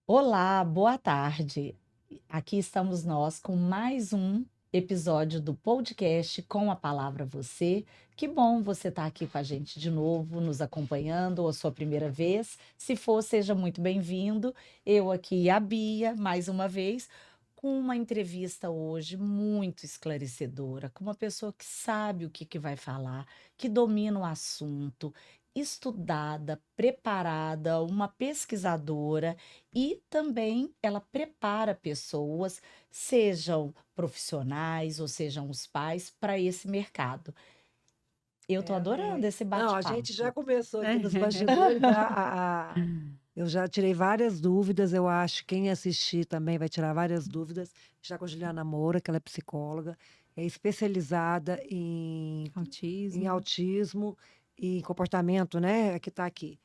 Olá, boa tarde. Aqui estamos nós com mais um episódio do podcast Com a Palavra Você. Que bom você estar aqui com a gente de novo, nos acompanhando, ou a sua primeira vez. Se for, seja muito bem-vindo. Eu aqui, a Bia, mais uma vez, com uma entrevista hoje muito esclarecedora, com uma pessoa que sabe o que vai falar, que domina o assunto, estudada, preparada, uma pesquisadora e também ela prepara pessoas, sejam profissionais ou sejam os pais, para esse mercado. Eu estou É, adorando né. esse Não, a gente já bate-papo. começou aqui nos bastidores, eu já tirei várias dúvidas, eu acho que quem assistir também vai tirar várias dúvidas, já com a Juliana Moura, que ela é psicóloga, é especializada em Autismo. autismo e comportamento, né, que está aqui.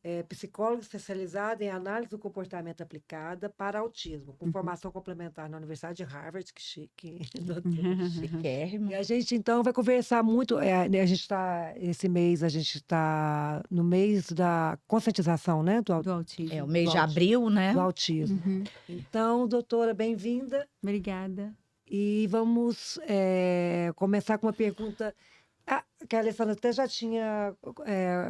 É psicóloga especializada em análise do comportamento aplicada para autismo, com Uhum. formação complementar na Universidade de Harvard, que chique, doutora. Chiquérrimo. E a gente, então, vai conversar muito. Né, a gente está, esse mês, a gente está no mês da conscientização, né, Do É o autismo. mês de do abril, né? autismo. Uhum. Então, doutora, bem-vinda. Obrigada. E vamos começar com uma pergunta que a Alessandra até já tinha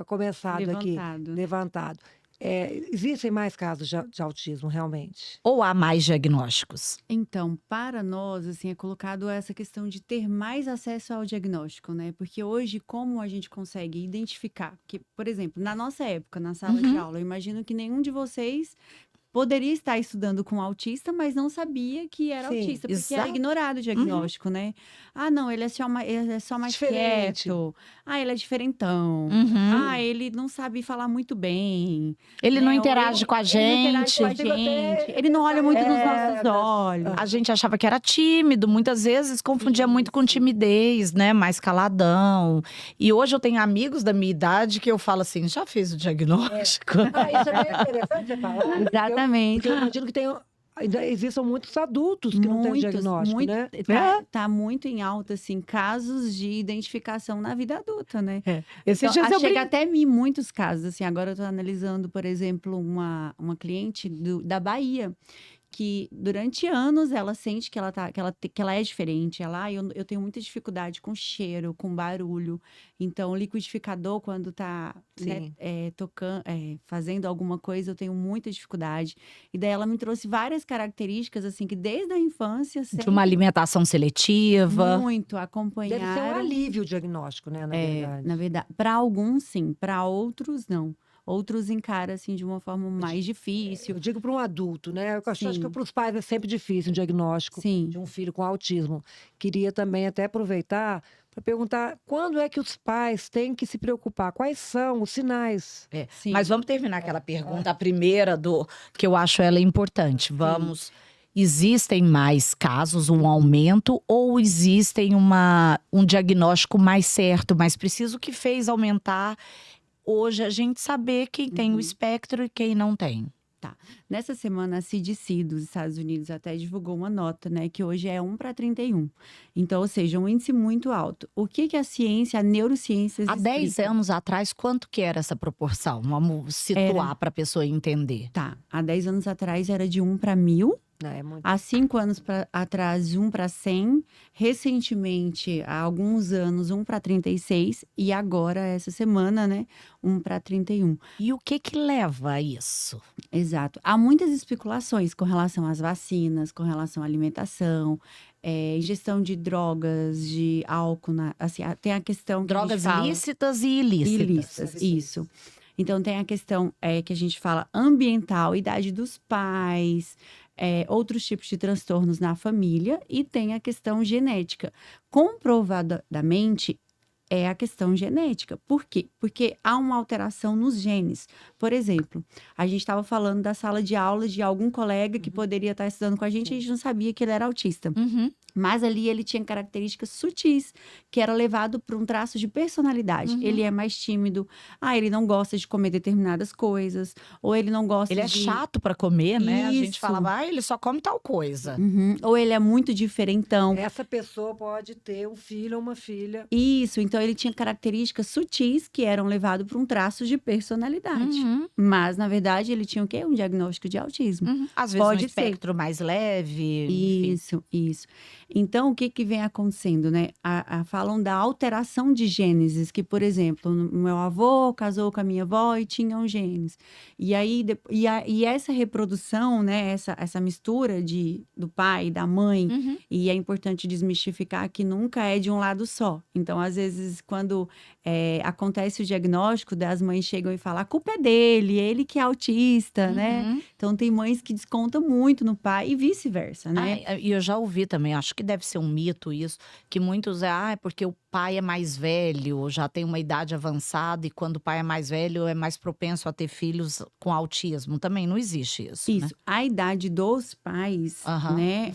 começado aqui, Levantado. levantado. Existem mais casos de autismo, realmente? Ou há mais diagnósticos? Então, para nós, assim, é colocado essa questão de ter mais acesso ao diagnóstico, né? Porque hoje, como a gente consegue identificar? Que, por exemplo, na nossa época, na sala de Uhum. aula, eu imagino que nenhum de vocês poderia estar estudando com autista, mas não sabia que era Sim, autista, porque era exato. ignorado o diagnóstico, né? Ah, não, ele é só mais Diferente. quieto. Ah, ele é diferentão. Uhum. Ah, ele não sabe falar muito bem. Ele não Né? Ou interage com a ele não interage gente. com a Consigo até gente. Ele não olha muito nos pensar nossos olhos. A gente achava que era tímido, muitas vezes confundia muito com Isso. timidez, né? Mais caladão. E hoje eu tenho amigos da minha idade que eu falo assim: já fez o diagnóstico? Isso é bem interessante você falar. Exatamente. Porque eu imagino que ainda existam muitos adultos que não têm diagnóstico, né? Tá muito em alta, assim, casos de identificação na vida adulta, né? Esses Então, dias eu chega brinco. até mim muitos casos, assim, agora eu tô analisando, por exemplo, uma cliente da Bahia, que durante anos ela sente que ela é diferente. Eu tenho muita dificuldade com cheiro, com barulho. Então, o liquidificador, quando tá, né, Sim. tocando, fazendo alguma coisa, eu tenho muita dificuldade. E daí ela me trouxe várias características, assim, que desde a infância De uma alimentação seletiva. muito Deve ser um acompanharam. alívio o diagnóstico, né, na verdade. Na verdade, para alguns sim, para outros não. Outros encaram assim de uma forma mais difícil. Eu digo para um adulto, né? Eu acho que Sim. para os pais é sempre difícil um diagnóstico Sim. de um filho com autismo. Queria também até aproveitar para perguntar quando é que os pais têm que se preocupar? Quais são os sinais? Sim. Mas vamos terminar aquela pergunta, a primeira que eu acho ela importante. Vamos. Existem mais casos, um aumento, ou existem um diagnóstico mais certo, mais preciso, que fez aumentar hoje a gente saber quem tem o espectro e quem não tem? Nessa semana, a CDC dos Estados Unidos até divulgou uma nota, né, que hoje é 1 para 31. Então, ou seja, um índice muito alto. O que a ciência, a neurociência Há 10 explica? anos atrás, quanto que era essa proporção? Vamos situar para a pessoa entender. Tá, há 10 anos atrás era de 1 para 1.000. É muito. Há 5 anos atrás, 1 para 100. Recentemente, há alguns anos, 1 para 36. E agora, essa semana, né, 1 para 31. E o que leva a isso? Exato. Há muitas especulações com relação às vacinas, com relação à alimentação, ingestão de drogas, de álcool. Assim, tem a questão que a gente Drogas fala... lícitas e ilícitas. Ilícitas, isso. Então, tem a questão que a gente fala ambiental, idade dos pais, outros tipos de transtornos na família, e tem a questão genética. Comprovadamente, é a questão genética. Por quê? Porque há uma alteração nos genes. Por exemplo, a gente estava falando da sala de aula de algum colega que poderia estar estudando com a gente não sabia que ele era autista. Uhum. Mas ali ele tinha características sutis, que era levado por um traço de personalidade. Ele é mais tímido, ele não gosta de comer determinadas coisas, ou ele não gosta Ele é chato para comer, né? A gente Isso. falava, ele só come tal coisa. Ou ele é muito diferentão. Essa pessoa pode ter um filho ou uma filha. Isso, então Então, ele tinha características sutis que eram levadas para um traço de personalidade. Mas, na verdade, ele tinha o quê? Um diagnóstico de autismo. Às vezes Pode um espectro mais leve, enfim. Isso. Então, o que que vem acontecendo, né? Falam da alteração de genes, que, por exemplo, meu avô casou com a minha avó e tinham genes. E aí, e essa reprodução, né? Essa mistura do pai e da mãe, e é importante desmistificar que nunca é de um lado só. Então, às vezes, quando acontece o diagnóstico, as mães chegam e falam, a culpa é dele, ele que é autista, né? Então, tem mães que descontam muito no pai e vice-versa, né? E eu já ouvi também, acho que deve ser um mito isso, que muitos é porque o pai é mais velho, já tem uma idade avançada, e quando o pai é mais velho, é mais propenso a ter filhos com autismo. Também não existe isso, né? Isso. A idade dos pais, né?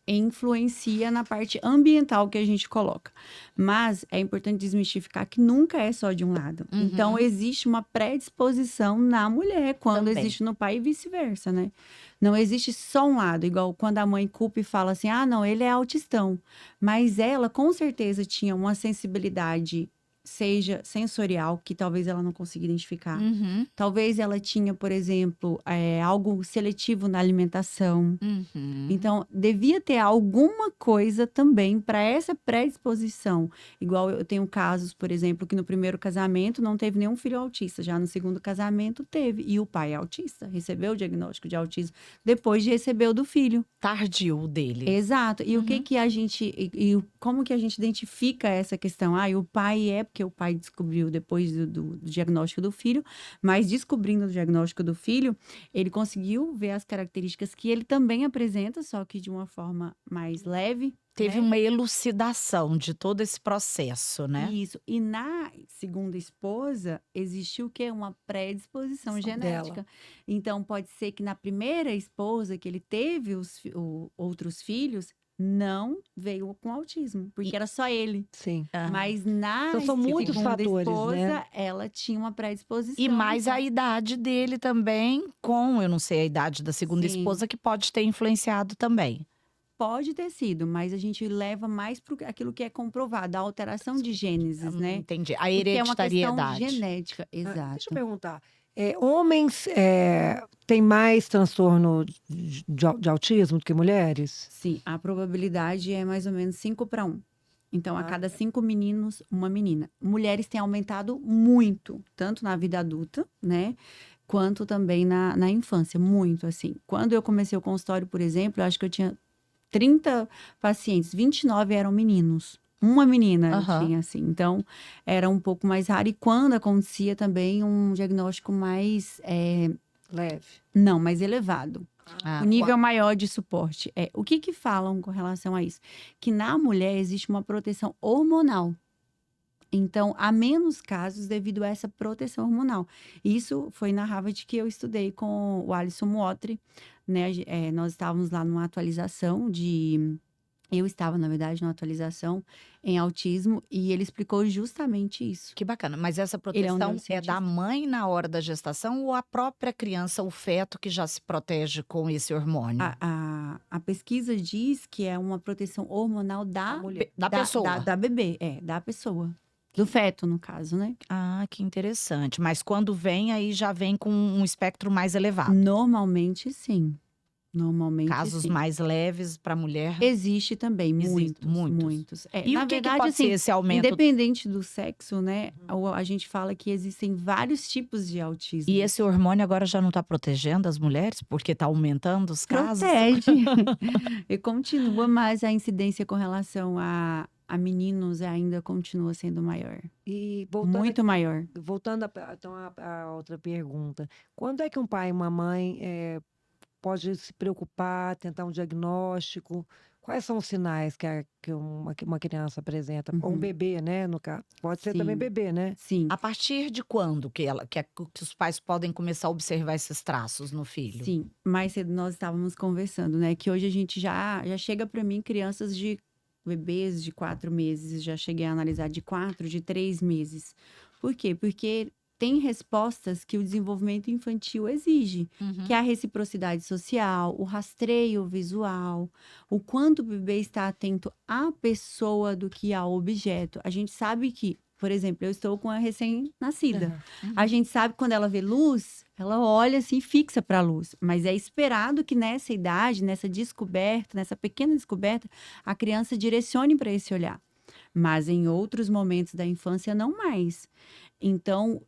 Influencia na parte ambiental que a gente coloca. Mas é importante desmistificar que nunca é só de um lado. Então, existe uma predisposição na mulher, quando existe no pai e vice-versa, né? Não existe só um lado, igual quando a mãe culpa e fala assim, não, ele é autistão. Mas ela, com certeza, tinha uma sensibilidade, seja sensorial, que talvez ela não consiga identificar. Talvez ela tinha, por exemplo, algo seletivo na alimentação. Então, devia ter alguma coisa também para essa predisposição. Igual eu tenho casos, por exemplo, que no primeiro casamento não teve nenhum filho autista. Já no segundo casamento teve. E o pai é autista. Recebeu o diagnóstico de autismo depois de receber o do filho. Tardio dele. Exato. E o que a gente... E como que a gente identifica essa questão? O pai porque o pai descobriu depois do diagnóstico do filho, mas descobrindo o diagnóstico do filho, ele conseguiu ver as características que ele também apresenta, só que de uma forma mais leve. Teve uma elucidação de todo esse processo, né? Isso. E na segunda esposa, existiu o quê? Uma predisposição genética. Dela. Então, pode ser que na primeira esposa, que ele teve outros filhos, não veio com autismo, porque era só ele. Sim. Mas na Então, são muitos segunda fatores, esposa, né? ela tinha uma predisposição. E mais a idade dele também, eu não sei a idade da segunda Sim. esposa, que pode ter influenciado também. Pode ter sido, mas a gente leva mais para aquilo que é comprovado, a alteração de gênesis, né? Entendi. A Porque é uma hereditariedade. questão genética, exato. Deixa eu perguntar. Homens têm mais transtorno de autismo do que mulheres? Sim, a probabilidade é mais ou menos 5-1. Então, a cada 5 meninos, uma menina. Mulheres têm aumentado muito, tanto na vida adulta, né? Quanto também na infância, muito, assim. Quando eu comecei o consultório, por exemplo, eu acho que eu tinha 30 pacientes, 29 eram meninos. Uma menina eu tinha, assim. Então, era um pouco mais raro. E quando acontecia também um diagnóstico mais... Leve. Não, mais elevado. O nível maior de suporte. O que falam com relação a isso? Que na mulher existe uma proteção hormonal. Então, há menos casos devido a essa proteção hormonal. Isso foi na Harvard que eu estudei com o Alisson Muotri, né? Nós estávamos lá numa atualização Eu estava, na verdade, numa atualização em autismo e ele explicou justamente isso. Que bacana. Mas essa Ele é um proteção é neurocientista. da mãe na hora da gestação ou a própria criança, o feto, que já se protege com esse hormônio? A pesquisa diz que é uma proteção hormonal da mulher. Da pessoa. Da bebê, da pessoa. Do feto, no caso, né? Que interessante. Mas quando vem, aí já vem com um espectro mais elevado. Normalmente, sim. Normalmente, Casos sim. mais leves para mulher. Existe também, Existe, muitos. E na o que verdade, pode assim, ser esse aumento? independente do sexo, né? A gente fala que existem vários tipos de autismo. E esse hormônio agora já não está protegendo as mulheres? Porque está aumentando os casos? Protege. E continua, mas a incidência com relação a meninos ainda continua sendo maior. E voltando Muito maior. Voltando a outra pergunta. Quando é que um pai e uma mãe pode se preocupar, tentar um diagnóstico? Quais são os sinais que uma criança apresenta? Ou um bebê, né, no caso. Pode ser também Sim. bebê, né? Sim. A partir de quando que os pais podem começar a observar esses traços no filho? Sim, mais cedo nós estávamos conversando, né? Que hoje a gente já chega para mim crianças de bebês de 4 meses, já cheguei a analisar de 4, de 3 meses. Por quê? Porque tem respostas que o desenvolvimento infantil exige, que é a reciprocidade social, o rastreio visual, o quanto o bebê está atento à pessoa do que ao objeto. A gente sabe que Por exemplo, eu estou com a recém-nascida. Aham. A gente sabe que quando ela vê luz, ela olha assim, fixa para a luz. Mas é esperado que nessa idade, nessa descoberta, nessa pequena descoberta, a criança direcione para esse olhar. Mas em outros momentos da infância, não mais. Então,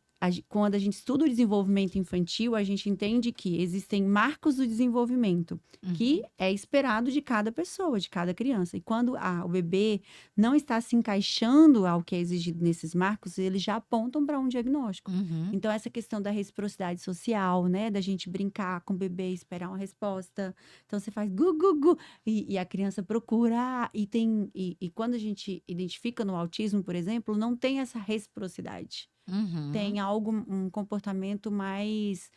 quando a gente estuda o desenvolvimento infantil, a gente entende que existem marcos do desenvolvimento que é esperado de cada pessoa, de cada criança. E quando o bebê não está se encaixando ao que é exigido nesses marcos, eles já apontam para um diagnóstico. Uhum. Então, essa questão da reciprocidade social, né? Da gente brincar com o bebê e esperar uma resposta. Então, você faz gu, gu, gu, e a criança procura. E quando a gente identifica no autismo, por exemplo, não tem essa reciprocidade. Uhum. Tem um comportamento mais.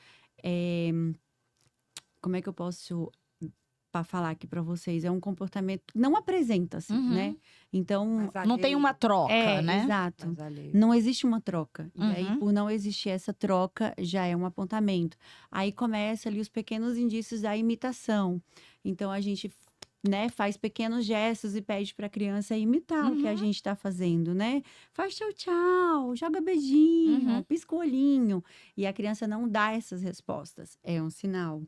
Como é que eu posso falar aqui para vocês? É um comportamento que não apresenta, assim, né? Então. Mas Não tem alheio, uma troca, né? Exato. mas alheio. Não existe uma troca. E aí, Uhum. por não existir essa troca, já é um apontamento. Aí começa ali os pequenos indícios da imitação. Então, a gente, né, faz pequenos gestos e pede para a criança imitar o que a gente está fazendo, né? Faz tchau, tchau, joga beijinho, Uhum. pisca o olhinho. E a criança não dá essas respostas. É um sinal.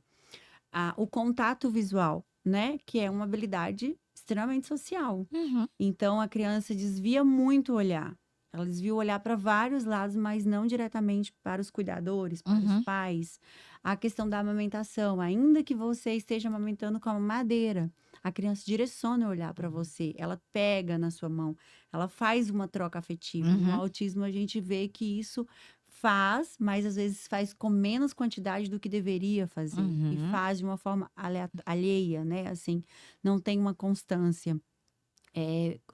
O contato visual, né? Que é uma habilidade extremamente social. Uhum. Então, a criança desvia muito o olhar. Ela desvia o olhar para vários lados, mas não diretamente para os cuidadores, para os pais. A questão da amamentação, ainda que você esteja amamentando com a mamadeira, a criança direciona o olhar para você, ela pega na sua mão, ela faz uma troca afetiva. No Uhum. autismo, a gente vê que isso faz, mas às vezes faz com menos quantidade do que deveria fazer. E Uhum. faz de uma forma alheia, né? Assim, não tem uma constância.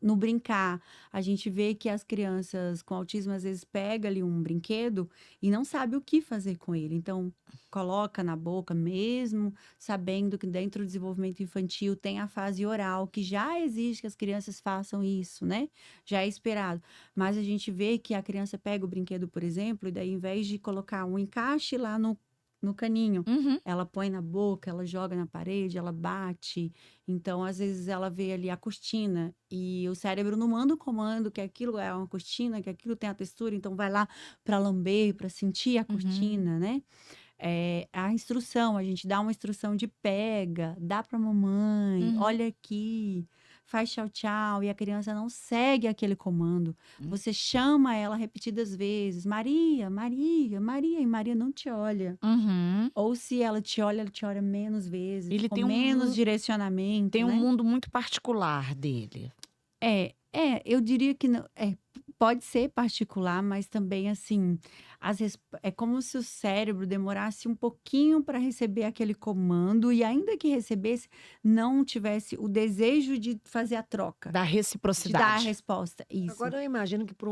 No brincar, a gente vê que as crianças com autismo às vezes pegam ali um brinquedo e não sabe o que fazer com ele. Então, coloca na boca mesmo, sabendo que dentro do desenvolvimento infantil tem a fase oral, que já exige que as crianças façam isso, né? Já é esperado. Mas a gente vê que a criança pega o brinquedo, por exemplo, e daí, ao invés de colocar um encaixe lá no caninho, Uhum. ela põe na boca, ela joga na parede, ela bate. Então, às vezes, ela vê ali a cortina e o cérebro não manda o comando que aquilo é uma cortina, que aquilo tem a textura, então vai lá para lamber, para sentir a cortina, né? A instrução, a gente dá uma instrução de pega, dá para mamãe, Uhum. olha aqui, faz tchau, tchau, e a criança não segue aquele comando. Você chama ela repetidas vezes, Maria, Maria, Maria, e Maria não te olha. Uhum. Ou se ela te olha menos vezes, Ele com tem um menos mundo, direcionamento, tem um né? mundo muito particular dele. Eu diria que não, pode ser particular, mas também assim, é como se o cérebro demorasse um pouquinho para receber aquele comando e ainda que recebesse, não tivesse o desejo de fazer a troca, Da de dar a reciprocidade. resposta. Isso. Agora eu imagino que para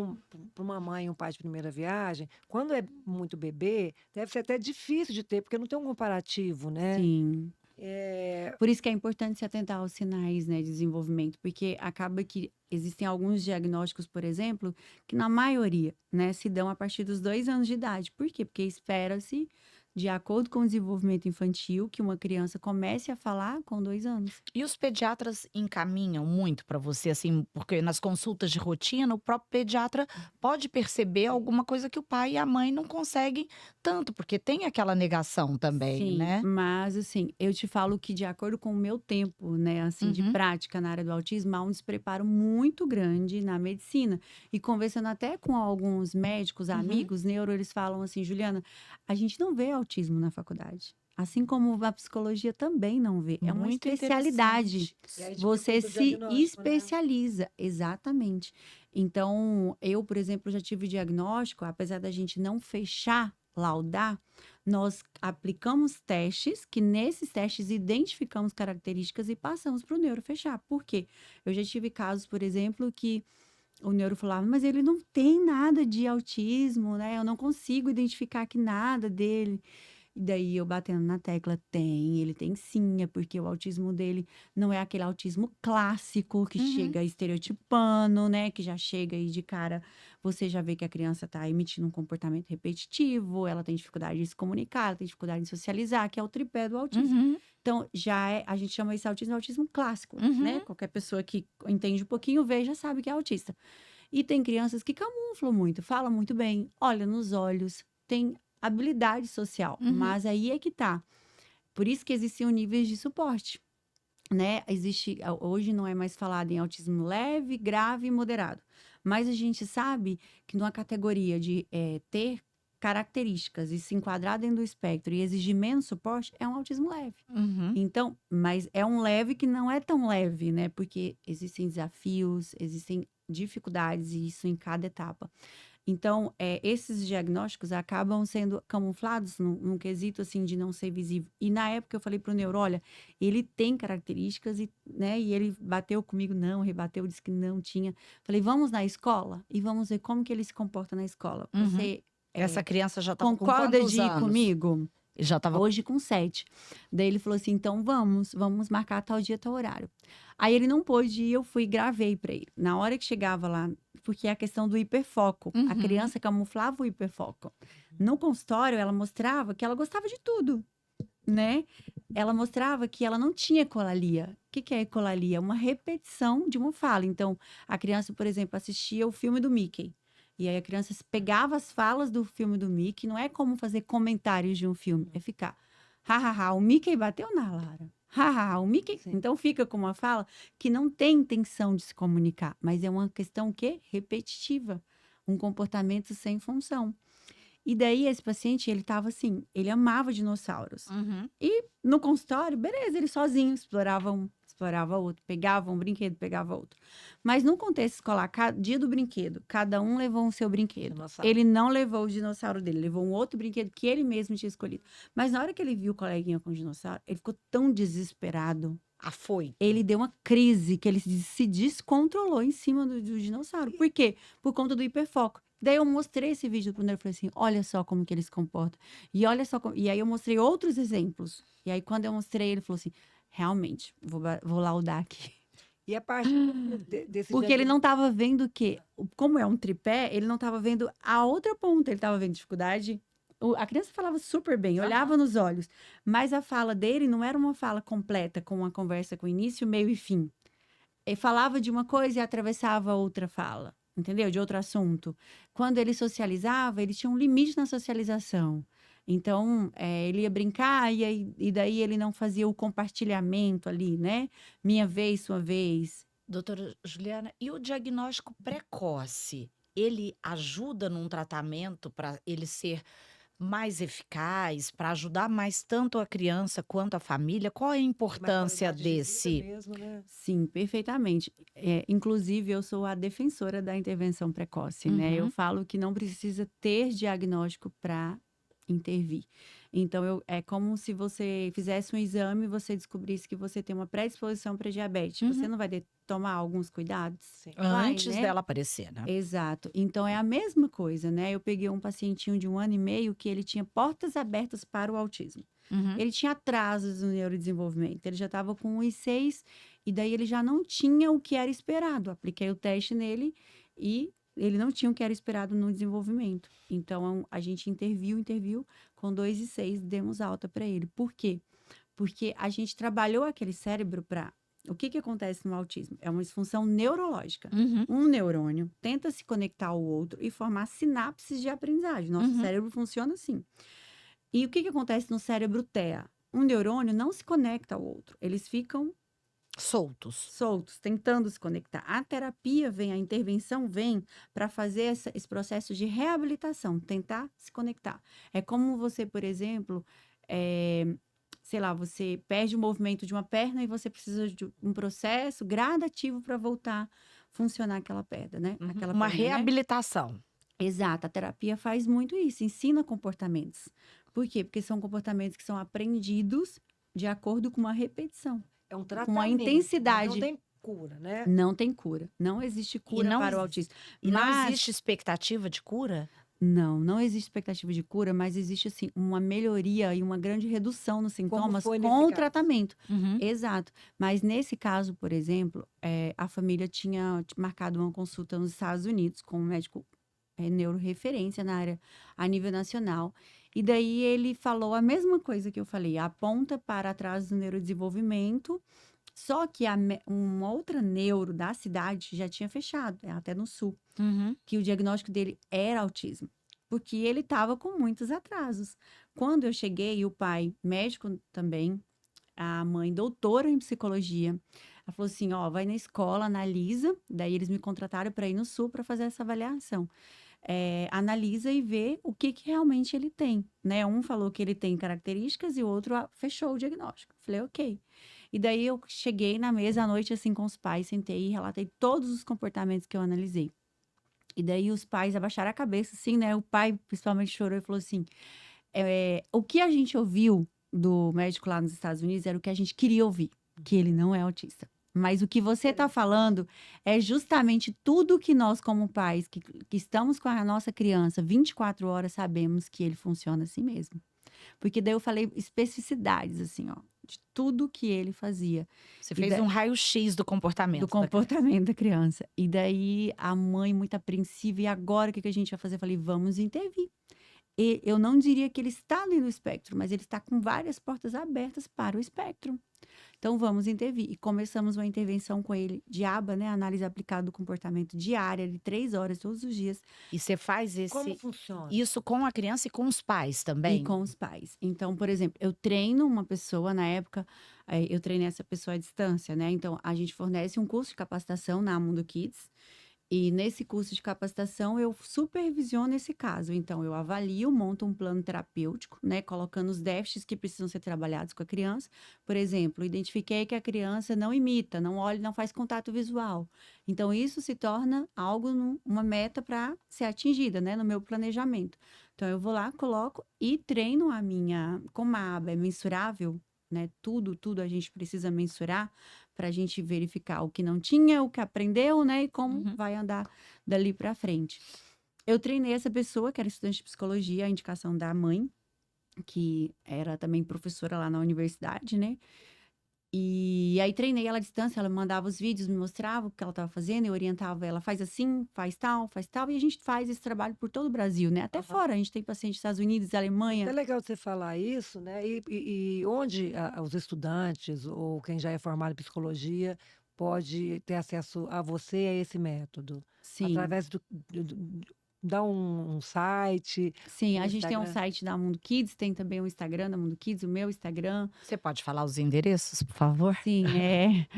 uma mãe e um pai de primeira viagem, quando é muito bebê, deve ser até difícil de ter, porque não tem um comparativo, né? Sim. É, Por isso que é importante se atentar aos sinais, né, de desenvolvimento, porque acaba que existem alguns diagnósticos, por exemplo, que na maioria, né, se dão a partir dos 2 anos de idade. Por quê? Porque espera-se, de acordo com o desenvolvimento infantil, que uma criança comece a falar com 2 anos. E os pediatras encaminham muito para você, assim, porque nas consultas de rotina, o próprio pediatra pode perceber alguma coisa que o pai e a mãe não conseguem tanto, porque tem aquela negação também, Sim, né? mas assim, eu te falo que de acordo com o meu tempo, né, assim, de Uhum. prática na área do autismo, há um despreparo muito grande na medicina. E conversando até com alguns médicos, Uhum. amigos, neuro, eles falam assim, Juliana, a gente não vê autismo na faculdade. Assim como a psicologia também não vê. É uma Muito especialidade. interessante. e aí Você dificulta o se diagnóstico, né? especializa, exatamente. Então, eu, por exemplo, já tive diagnóstico, apesar da gente não fechar, laudar, nós aplicamos testes, que nesses testes identificamos características e passamos para o neuro fechar. Por quê? Eu já tive casos, por exemplo, que o neuro falava, mas ele não tem nada de autismo, né? Eu não consigo identificar aqui nada dele. E daí eu batendo na tecla, ele tem sim, é porque o autismo dele não é aquele autismo clássico que Uhum. chega estereotipando, né? Que já chega aí de cara, você já vê que a criança tá emitindo um comportamento repetitivo, ela tem dificuldade de se comunicar, ela tem dificuldade de socializar, que é o tripé do autismo. Uhum. Então, a gente chama esse autismo clássico, Uhum. né? Qualquer pessoa que entende um pouquinho, vê, já sabe que é autista. E tem crianças que camuflam muito, falam muito bem, olha nos olhos, tem habilidade social, Uhum. mas aí é que tá. Por isso que existem níveis de suporte, né? Hoje não é mais falado em autismo leve, grave e moderado. Mas a gente sabe que numa categoria de ter características e se enquadrar dentro do espectro e exigir menos suporte, é um autismo leve. Uhum. Então, mas é um leve que não é tão leve, né? Porque existem desafios, existem dificuldades, e isso em cada etapa. Então, esses diagnósticos acabam sendo camuflados num quesito, assim, de não ser visível. E na época eu falei pro neuro, olha, ele tem características, né? E ele bateu comigo, não, rebateu, disse que não tinha. Falei, vamos na escola e vamos ver como que ele se comporta na escola. Uhum. Você Essa criança já estava com concorda quantos de ir anos? comigo? Já estava. Hoje com 7. Daí ele falou assim, então vamos marcar tal dia, tal horário. Aí ele não pôde ir, eu fui e gravei pra ele. Na hora que chegava lá, porque é a questão do hiperfoco. A Uhum. criança camuflava o hiperfoco. No consultório, ela mostrava que ela gostava de tudo, né? Ela mostrava que ela não tinha ecolalia. O que é ecolalia? Uma repetição de uma fala. Então, a criança, por exemplo, assistia o filme do Mickey. E aí a criança pegava as falas do filme do Mickey, não é como fazer comentários de um filme, é ficar, hahaha, o Mickey bateu na Lara. Hahaha, o Mickey. Sim. Então fica com uma fala que não tem intenção de se comunicar, mas é uma questão que repetitiva, um comportamento sem função. E daí esse paciente, ele tava assim, ele amava dinossauros. Uhum. E no consultório, beleza, ele sozinho explorava um, explorava outro, pegava um brinquedo, pegava outro. Mas no contexto escolar, dia do brinquedo, cada um levou o seu brinquedo. Dinossauro. Ele não levou o dinossauro dele, levou um outro brinquedo que ele mesmo tinha escolhido. Mas na hora que ele viu o coleguinha com o dinossauro, ele ficou tão desesperado. Afoito. Ele deu uma crise, que ele se descontrolou em cima do dinossauro. Por quê? Por conta do hiperfoco. Daí eu mostrei esse vídeo pro Neuro e falei assim, olha só como que ele se comporta. E olha só e aí eu mostrei outros exemplos. E aí quando eu mostrei, ele falou assim, realmente, vou laudar aqui. E a partir desse Porque ele não estava vendo que, como é um tripé, ele não estava vendo a outra ponta. Ele estava vendo dificuldade. A criança falava super bem, olhava nos olhos. Mas a fala dele não era uma fala completa, com uma conversa com início, meio e fim. Ele falava de uma coisa e atravessava outra fala. Entendeu? De outro assunto. Quando ele socializava, ele tinha um limite na socialização. Então, ele ia brincar e daí ele não fazia o compartilhamento ali, né? Minha vez, sua vez. Doutora Juliana, e o diagnóstico precoce? Ele ajuda num tratamento para ele ser mais eficaz, para ajudar mais tanto a criança quanto a família? Qual é a importância desse? Mesmo, né? Sim, perfeitamente. Inclusive, eu sou a defensora da intervenção precoce, né? Eu Uhum. falo que não precisa ter diagnóstico para intervir. Então, é como se você fizesse um exame e você descobrisse que você tem uma predisposição para diabetes. Uhum. Você não vai tomar alguns cuidados? Sim. Vai, Antes né? dela aparecer, né? Exato. Então, é a mesma coisa, né? Eu peguei um pacientinho de 1 ano e meio que ele tinha portas abertas para o autismo. Uhum. Ele tinha atrasos no neurodesenvolvimento. Ele já estava com 1,6 e daí ele já não tinha o que era esperado. Apliquei o teste nele e ele não tinha o que era esperado no desenvolvimento. Então, a gente interviu, com 2,6 demos alta para ele. Por quê? Porque a gente trabalhou aquele cérebro para... O que acontece no autismo? É uma disfunção neurológica. Uhum. Um neurônio tenta se conectar ao outro e formar sinapses de aprendizagem. Nosso Uhum. cérebro funciona assim. E o que acontece no cérebro TEA? Um neurônio não se conecta ao outro. Eles ficam Soltos. soltos, tentando se conectar. A terapia vem, a intervenção vem para fazer esse processo de reabilitação, tentar se conectar. É como você, por exemplo, sei lá, você perde o movimento de uma perna e você precisa de um processo gradativo para voltar a funcionar aquela perna, né? Uhum. Aquela Uma perna, né? reabilitação. Exato, a terapia faz muito isso, ensina comportamentos. Por quê? Porque são comportamentos que são aprendidos de acordo com uma repetição. É um tratamento. Com a intensidade. Não tem cura, né? Não tem cura. Não existe cura não para o exi- autismo. E não Mas- existe expectativa de cura? Não existe expectativa de cura, mas existe, assim, uma melhoria e uma grande redução nos sintomas foi nesse com o caso? tratamento. Uhum. Exato. Mas nesse caso, por exemplo, a família tinha marcado uma consulta nos Estados Unidos com um médico neuroreferência na área a nível nacional. E daí ele falou a mesma coisa que eu falei, aponta para atraso do neurodesenvolvimento, Só que uma outra neuro da cidade já tinha fechado, até no sul, Uhum. que o diagnóstico dele era autismo, porque ele estava com muitos atrasos. Quando eu cheguei, o pai, médico também, a mãe, doutora em psicologia, ela falou assim: ó, vai na escola, analisa. Daí eles me contrataram para ir no sul para fazer essa avaliação. Analisa e vê o que realmente ele tem, né? Um falou que ele tem características e o outro fechou o diagnóstico. Falei, ok. E daí eu cheguei na mesa à noite, assim, com os pais, sentei e relatei todos os comportamentos que eu analisei. E daí os pais abaixaram a cabeça, assim, né? O pai principalmente chorou e falou assim: o que a gente ouviu do médico lá nos Estados Unidos era o que a gente queria ouvir, que ele não é autista. Mas o que você está falando é justamente tudo que nós, como pais, que estamos com a nossa criança 24 horas, sabemos que ele funciona assim mesmo. Porque daí eu falei especificidades, assim, ó, de tudo que ele fazia. Você fez um raio-x do comportamento. Do comportamento da criança. E daí a mãe, muito apreensiva, e agora o que a gente vai fazer? Eu falei, vamos intervir. E eu não diria que ele está ali no espectro, mas ele está com várias portas abertas para o espectro. Então, vamos intervir. E começamos uma intervenção com ele de ABA, né? Análise aplicada do comportamento diária, de 3 horas todos os dias. E você faz Como funciona? isso com a criança e com os pais também? E com os pais. Então, por exemplo, eu treino uma pessoa, na época, eu treinei essa pessoa à distância, né? Então, a gente fornece um curso de capacitação na Mundo Kids. E nesse curso de capacitação, eu supervisiono esse caso. Então, eu avalio, monto um plano terapêutico, né? Colocando os déficits que precisam ser trabalhados com a criança. Por exemplo, identifiquei que a criança não imita, não olha, não faz contato visual. Então, isso se torna algo, uma meta para ser atingida, né? No meu planejamento. Então, eu vou lá, coloco e treino a minha... Como a aba é mensurável, né? Tudo a gente precisa mensurar para a gente verificar o que não tinha, o que aprendeu, né? E como vai andar dali para frente. Eu treinei essa pessoa, que era estudante de psicologia, a indicação da mãe, que era também professora lá na universidade, né? E aí treinei ela à distância, ela me mandava os vídeos, me mostrava o que ela estava fazendo, eu orientava ela, faz assim, faz tal, e a gente faz esse trabalho por todo o Brasil, né? Até fora, a gente tem paciente dos Estados Unidos, Alemanha. É legal você falar isso, né? E onde os estudantes ou quem já é formado em psicologia pode ter acesso a você e a esse método? Sim. Através dá um site, Sim, um a gente tem um Instagram. site da Mundo Kids, tem também o Instagram da Mundo Kids, o meu Instagram. Você pode falar os endereços, por favor? Sim, é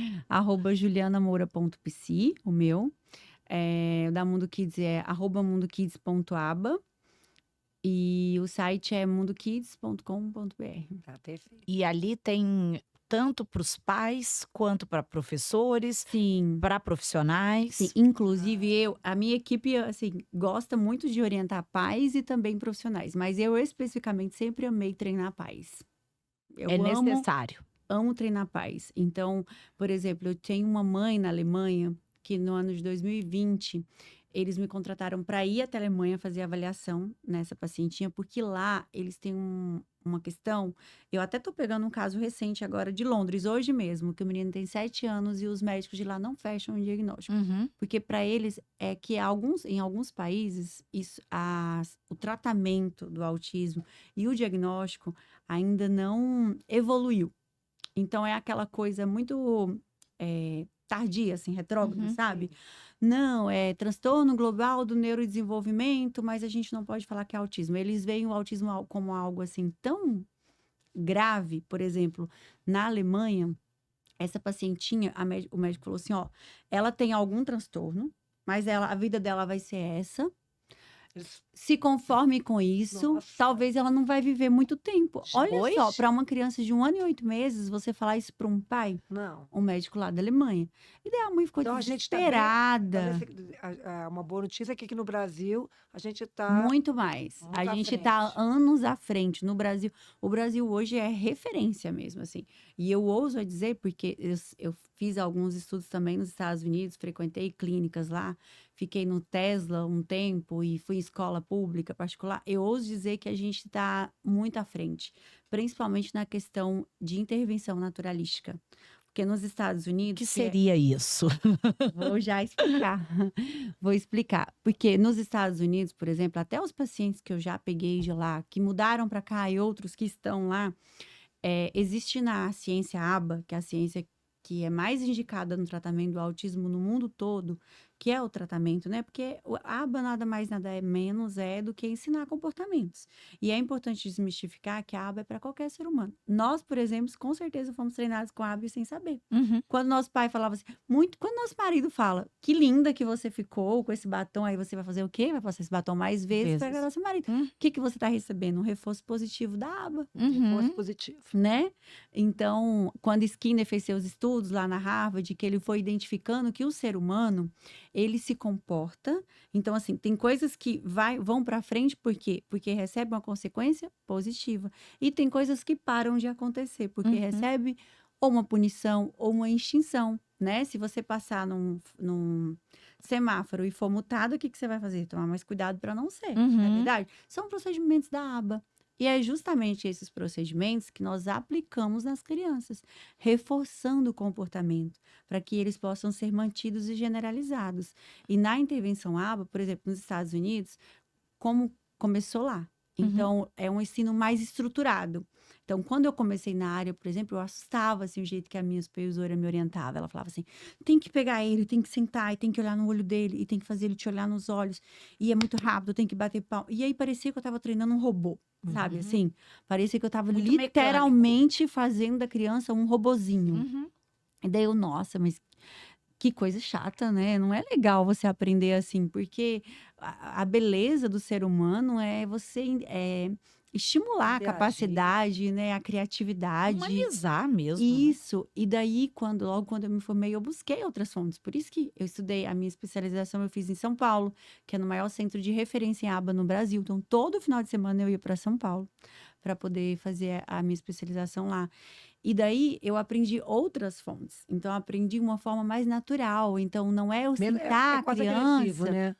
@julianamoura.psi, o meu. O da Mundo Kids é @mundokids.aba. E o site é mundokids.com.br. Tá, perfeito. E ali tem tanto para os pais quanto para professores, Sim. para profissionais. Sim, inclusive a minha equipe, assim, gosta muito de orientar pais e também profissionais, mas eu especificamente sempre amei treinar pais. Eu É necessário. amo treinar pais. Então, por exemplo, eu tenho uma mãe na Alemanha que no ano de 2020 eles me contrataram para ir até a Alemanha fazer avaliação nessa pacientinha, porque lá eles têm uma questão. Eu até tô pegando um caso recente agora de Londres, hoje mesmo, que o menino tem 7 anos e os médicos de lá não fecham o diagnóstico. Porque para eles é que em alguns países o tratamento do autismo e o diagnóstico ainda não evoluiu. Então é aquela coisa muito tardia, assim, retrógrada, sabe? Não, é transtorno global do neurodesenvolvimento, mas a gente não pode falar que é autismo. Eles veem o autismo como algo assim tão grave. Por exemplo, na Alemanha, essa pacientinha, o médico falou assim, ó, ela tem algum transtorno, mas a vida dela vai ser essa. Se conforme com isso, Nossa. talvez ela não vai viver muito tempo. Olha Pois. só, para uma criança de 1 ano e 8 meses, você falar isso para um pai, Não. um médico lá da Alemanha. E daí a mãe ficou Então, a gente tá bem- desesperada. Uma boa notícia é que aqui no Brasil a gente está Muito mais. muito A à gente está frente. anos à frente no Brasil. O Brasil hoje é referência mesmo, assim. E eu ouso a dizer, porque eu fiz alguns estudos também nos Estados Unidos, frequentei clínicas lá, fiquei no Tesla um tempo e fui em escola pública, particular. Eu ouso dizer que a gente está muito à frente, principalmente na questão de intervenção naturalística. Porque nos Estados O Unidos... que seria isso? Vou já explicar. Vou explicar. Porque nos Estados Unidos, por exemplo, até os pacientes que eu já peguei de lá, que mudaram para cá e outros que estão lá, existe na ciência ABA, que é a ciência que é mais indicada no tratamento do autismo no mundo todo, que é o tratamento, né? Porque a aba nada mais, nada menos do que ensinar comportamentos. E é importante desmistificar que a aba é para qualquer ser humano. Nós, por exemplo, com certeza fomos treinados com a aba sem saber. Uhum. Quando nosso pai falava assim, quando nosso marido fala, que linda que você ficou com esse batom, aí você vai fazer o quê? Vai passar esse batom mais vezes para agradar seu marido. O que você está recebendo? Um reforço positivo da aba. Reforço positivo. Né? Então, quando Skinner fez seus estudos lá na Harvard, que ele foi identificando que o ser humano, ele se comporta. Então, assim, tem coisas que vão para frente, por quê? Porque recebe uma consequência positiva. E tem coisas que param de acontecer, porque recebe ou uma punição ou uma extinção, né? Se você passar num semáforo e for multado, o que você vai fazer? Tomar mais cuidado para não ser, não é verdade? São procedimentos da aba. E é justamente esses procedimentos que nós aplicamos nas crianças, reforçando o comportamento, para que eles possam ser mantidos e generalizados. E na intervenção aba, por exemplo, nos Estados Unidos, como começou lá. Então, é um ensino mais estruturado. Então, quando eu comecei na área, por exemplo, eu assustava assim, o jeito que a minha supervisora me orientava. Ela falava assim, tem que pegar ele, tem que sentar, e tem que olhar no olho dele, e tem que fazer ele te olhar nos olhos. E é muito rápido, tem que bater pau. E aí parecia que eu estava treinando um robô, sabe? Assim, parecia que eu estava literalmente fazendo da criança um robozinho. E daí eu, nossa, mas que coisa chata, né? Não é legal você aprender assim, porque a beleza do ser humano é você estimular a capacidade, né? A criatividade. Humanizar mesmo. Isso. E daí, logo quando eu me formei, eu busquei outras fontes. Por isso que eu estudei, a minha especialização eu fiz em São Paulo, que é no maior centro de referência em aba no Brasil. Então, todo final de semana eu ia para São Paulo para poder fazer a minha especialização lá. E daí eu aprendi outras fontes. Então, eu aprendi uma forma mais natural. Então, não é eu sentar a criança, né?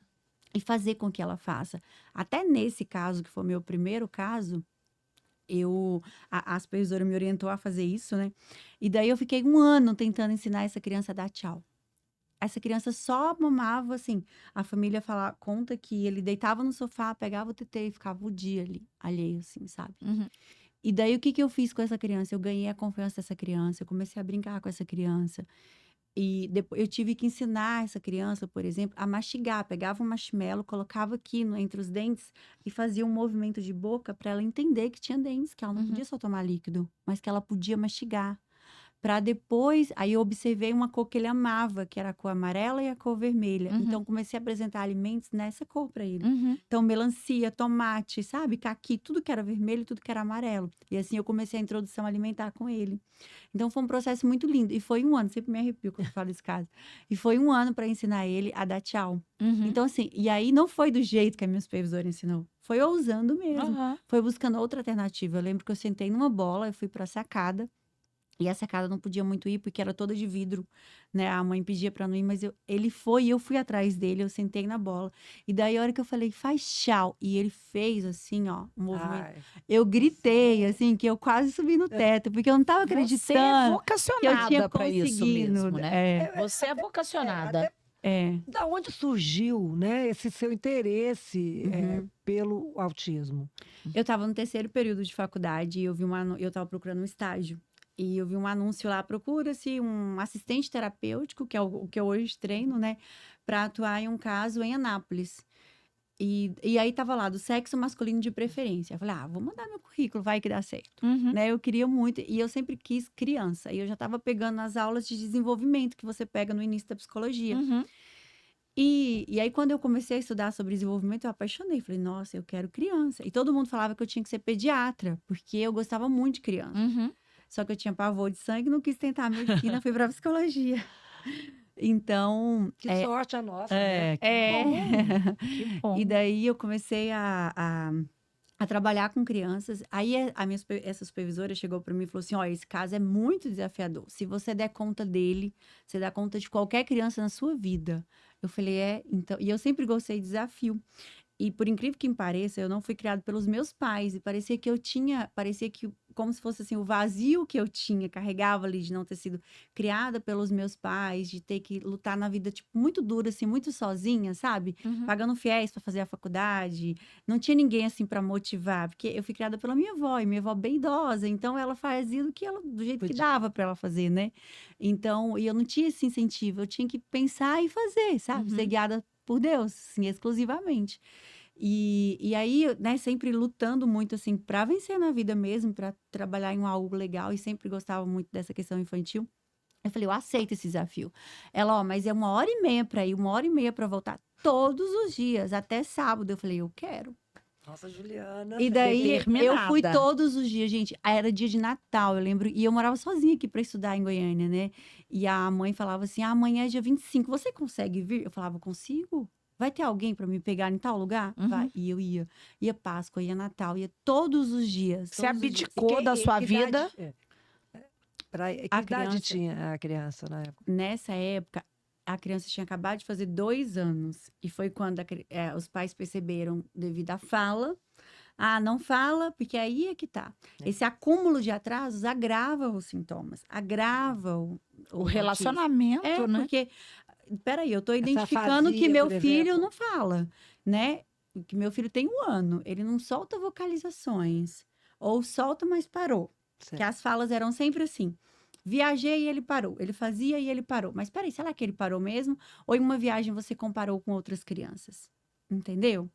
E fazer com que ela faça. Até nesse caso, que foi o meu primeiro caso, a supervisora me orientou a fazer isso, né? E daí eu fiquei 1 ano tentando ensinar essa criança a dar tchau. Essa criança só mamava, assim, a família conta que ele deitava no sofá, pegava o tetê e ficava o dia ali, alheio, assim, sabe? E daí, o que eu fiz com essa criança? Eu ganhei a confiança dessa criança, eu comecei a brincar com essa criança. E depois eu tive que ensinar essa criança, por exemplo, a mastigar. Pegava um marshmallow, colocava aqui entre os dentes e fazia um movimento de boca para ela entender que tinha dentes, que ela não podia só tomar líquido, mas que ela podia mastigar. Para depois, aí eu observei uma cor que ele amava, que era a cor amarela e a cor vermelha. Então, comecei a apresentar alimentos nessa cor para ele. Então, melancia, tomate, sabe? Caqui, tudo que era vermelho, tudo que era amarelo. E assim, eu comecei a introdução alimentar com ele. Então, foi um processo muito lindo. E foi 1 ano, sempre me arrepio quando eu falo desse caso. E foi 1 ano para ensinar ele a dar tchau. Então, assim, e aí não foi do jeito que a minha supervisora ensinou. Foi ousando mesmo. Foi buscando outra alternativa. Eu lembro que eu sentei numa bola, eu fui para a sacada. E a sacada não podia muito ir, porque era toda de vidro, né? A mãe pedia pra não ir, mas ele foi e eu fui atrás dele, eu sentei na bola. E daí, a hora que eu falei, faz tchau, e ele fez assim, ó, um movimento. Eu gritei, assim, que eu quase subi no teto, porque eu não tava acreditando Você é que eu tinha vocacionada para isso mesmo, né? conseguido. Você é vocacionada. Da onde surgiu, né, esse seu interesse pelo autismo? Eu estava no 3º período de faculdade e eu estava procurando um estágio. E eu vi um anúncio lá, procura-se um assistente terapêutico, que é o que eu hoje treino, né? Para atuar em um caso em Anápolis. E aí tava lá, do sexo masculino de preferência. Eu falei, vou mandar meu currículo, vai que dá certo. Né? Eu queria muito, e eu sempre quis criança. E eu já tava pegando as aulas de desenvolvimento que você pega no início da psicologia. E aí, quando eu comecei a estudar sobre desenvolvimento, eu apaixonei. Falei, nossa, eu quero criança. E todo mundo falava que eu tinha que ser pediatra, porque eu gostava muito de criança. Só que eu tinha pavor de sangue, não quis tentar a medicina, fui pra psicologia. Então... Que sorte a nossa, né? Que bom. E daí eu comecei a trabalhar com crianças. Aí essa supervisora chegou para mim e falou assim, esse caso é muito desafiador. Se você der conta dele, você dá conta de qualquer criança na sua vida. Eu falei, então... E eu sempre gostei de desafio. E por incrível que me pareça, eu não fui criada pelos meus pais. E parecia que como se fosse assim, o vazio que eu tinha, carregava ali de não ter sido criada pelos meus pais, de ter que lutar na vida, tipo, muito dura, assim, muito sozinha, sabe? Uhum. Pagando fiéis para fazer a faculdade. Não tinha ninguém, assim, para motivar. Porque eu fui criada pela minha avó, e minha avó bem idosa. Então, ela fazia do jeito que Podia. dava para ela fazer, né? Então, e eu não tinha esse incentivo. Eu tinha que pensar e fazer, sabe? Uhum. Ser guiada por Deus, assim, exclusivamente. E aí, né, sempre lutando muito, assim, para vencer na vida mesmo, para trabalhar em algo legal, e sempre gostava muito dessa questão infantil. Eu falei, eu aceito esse desafio. Ela, ó, mas é 1h30 para ir, 1h30 para voltar, todos os dias, até sábado. Eu falei, eu quero. Nossa, Juliana. E daí, eu fui Determinada. todos os dias, gente. Era dia de Natal, eu lembro. E eu morava sozinha aqui para estudar em Goiânia, né? E a mãe falava assim, amanhã é dia 25, você consegue vir? Eu falava, consigo? Vai ter alguém para me pegar em tal lugar? Uhum. Vai. E eu ia. Ia Páscoa, ia Natal, ia todos os dias. Você todos os dias. abdicou da sua Que vida? idade, que A idade criança- tinha a criança na época? Nessa época, a criança tinha acabado de fazer 2 anos. E foi quando os pais perceberam, devido à fala, não fala, porque aí é que tá. Esse acúmulo de atrasos agrava os sintomas, agrava o O autismo. relacionamento, né? Porque, peraí, eu tô identificando que afasia, meu por filho exemplo. não fala, né? Que meu filho tem 1 ano, ele não solta vocalizações. Ou solta, mas parou. Que Certo. as falas eram sempre assim. Viajei e ele parou. Ele fazia e ele parou. Mas peraí, será que ele parou mesmo? Ou em uma viagem você comparou com outras crianças? Entendeu?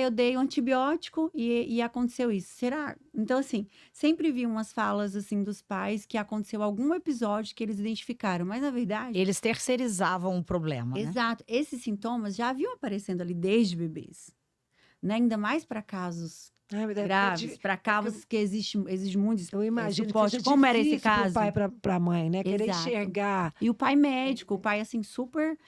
Eu dei um antibiótico e aconteceu isso. Será? Então, assim, sempre vi umas falas, assim, dos pais que aconteceu algum episódio que eles identificaram. Mas, na verdade, Eles terceirizavam o problema, né? exato, esses sintomas já haviam aparecendo ali desde bebês. Né? Ainda mais para casos Ai, mas graves, para casos que exige muito eu imagino que suporte. seja Como era esse difícil pro caso? pai para a mãe, né? Querer Exato. enxergar. E o pai médico, o pai, assim, super...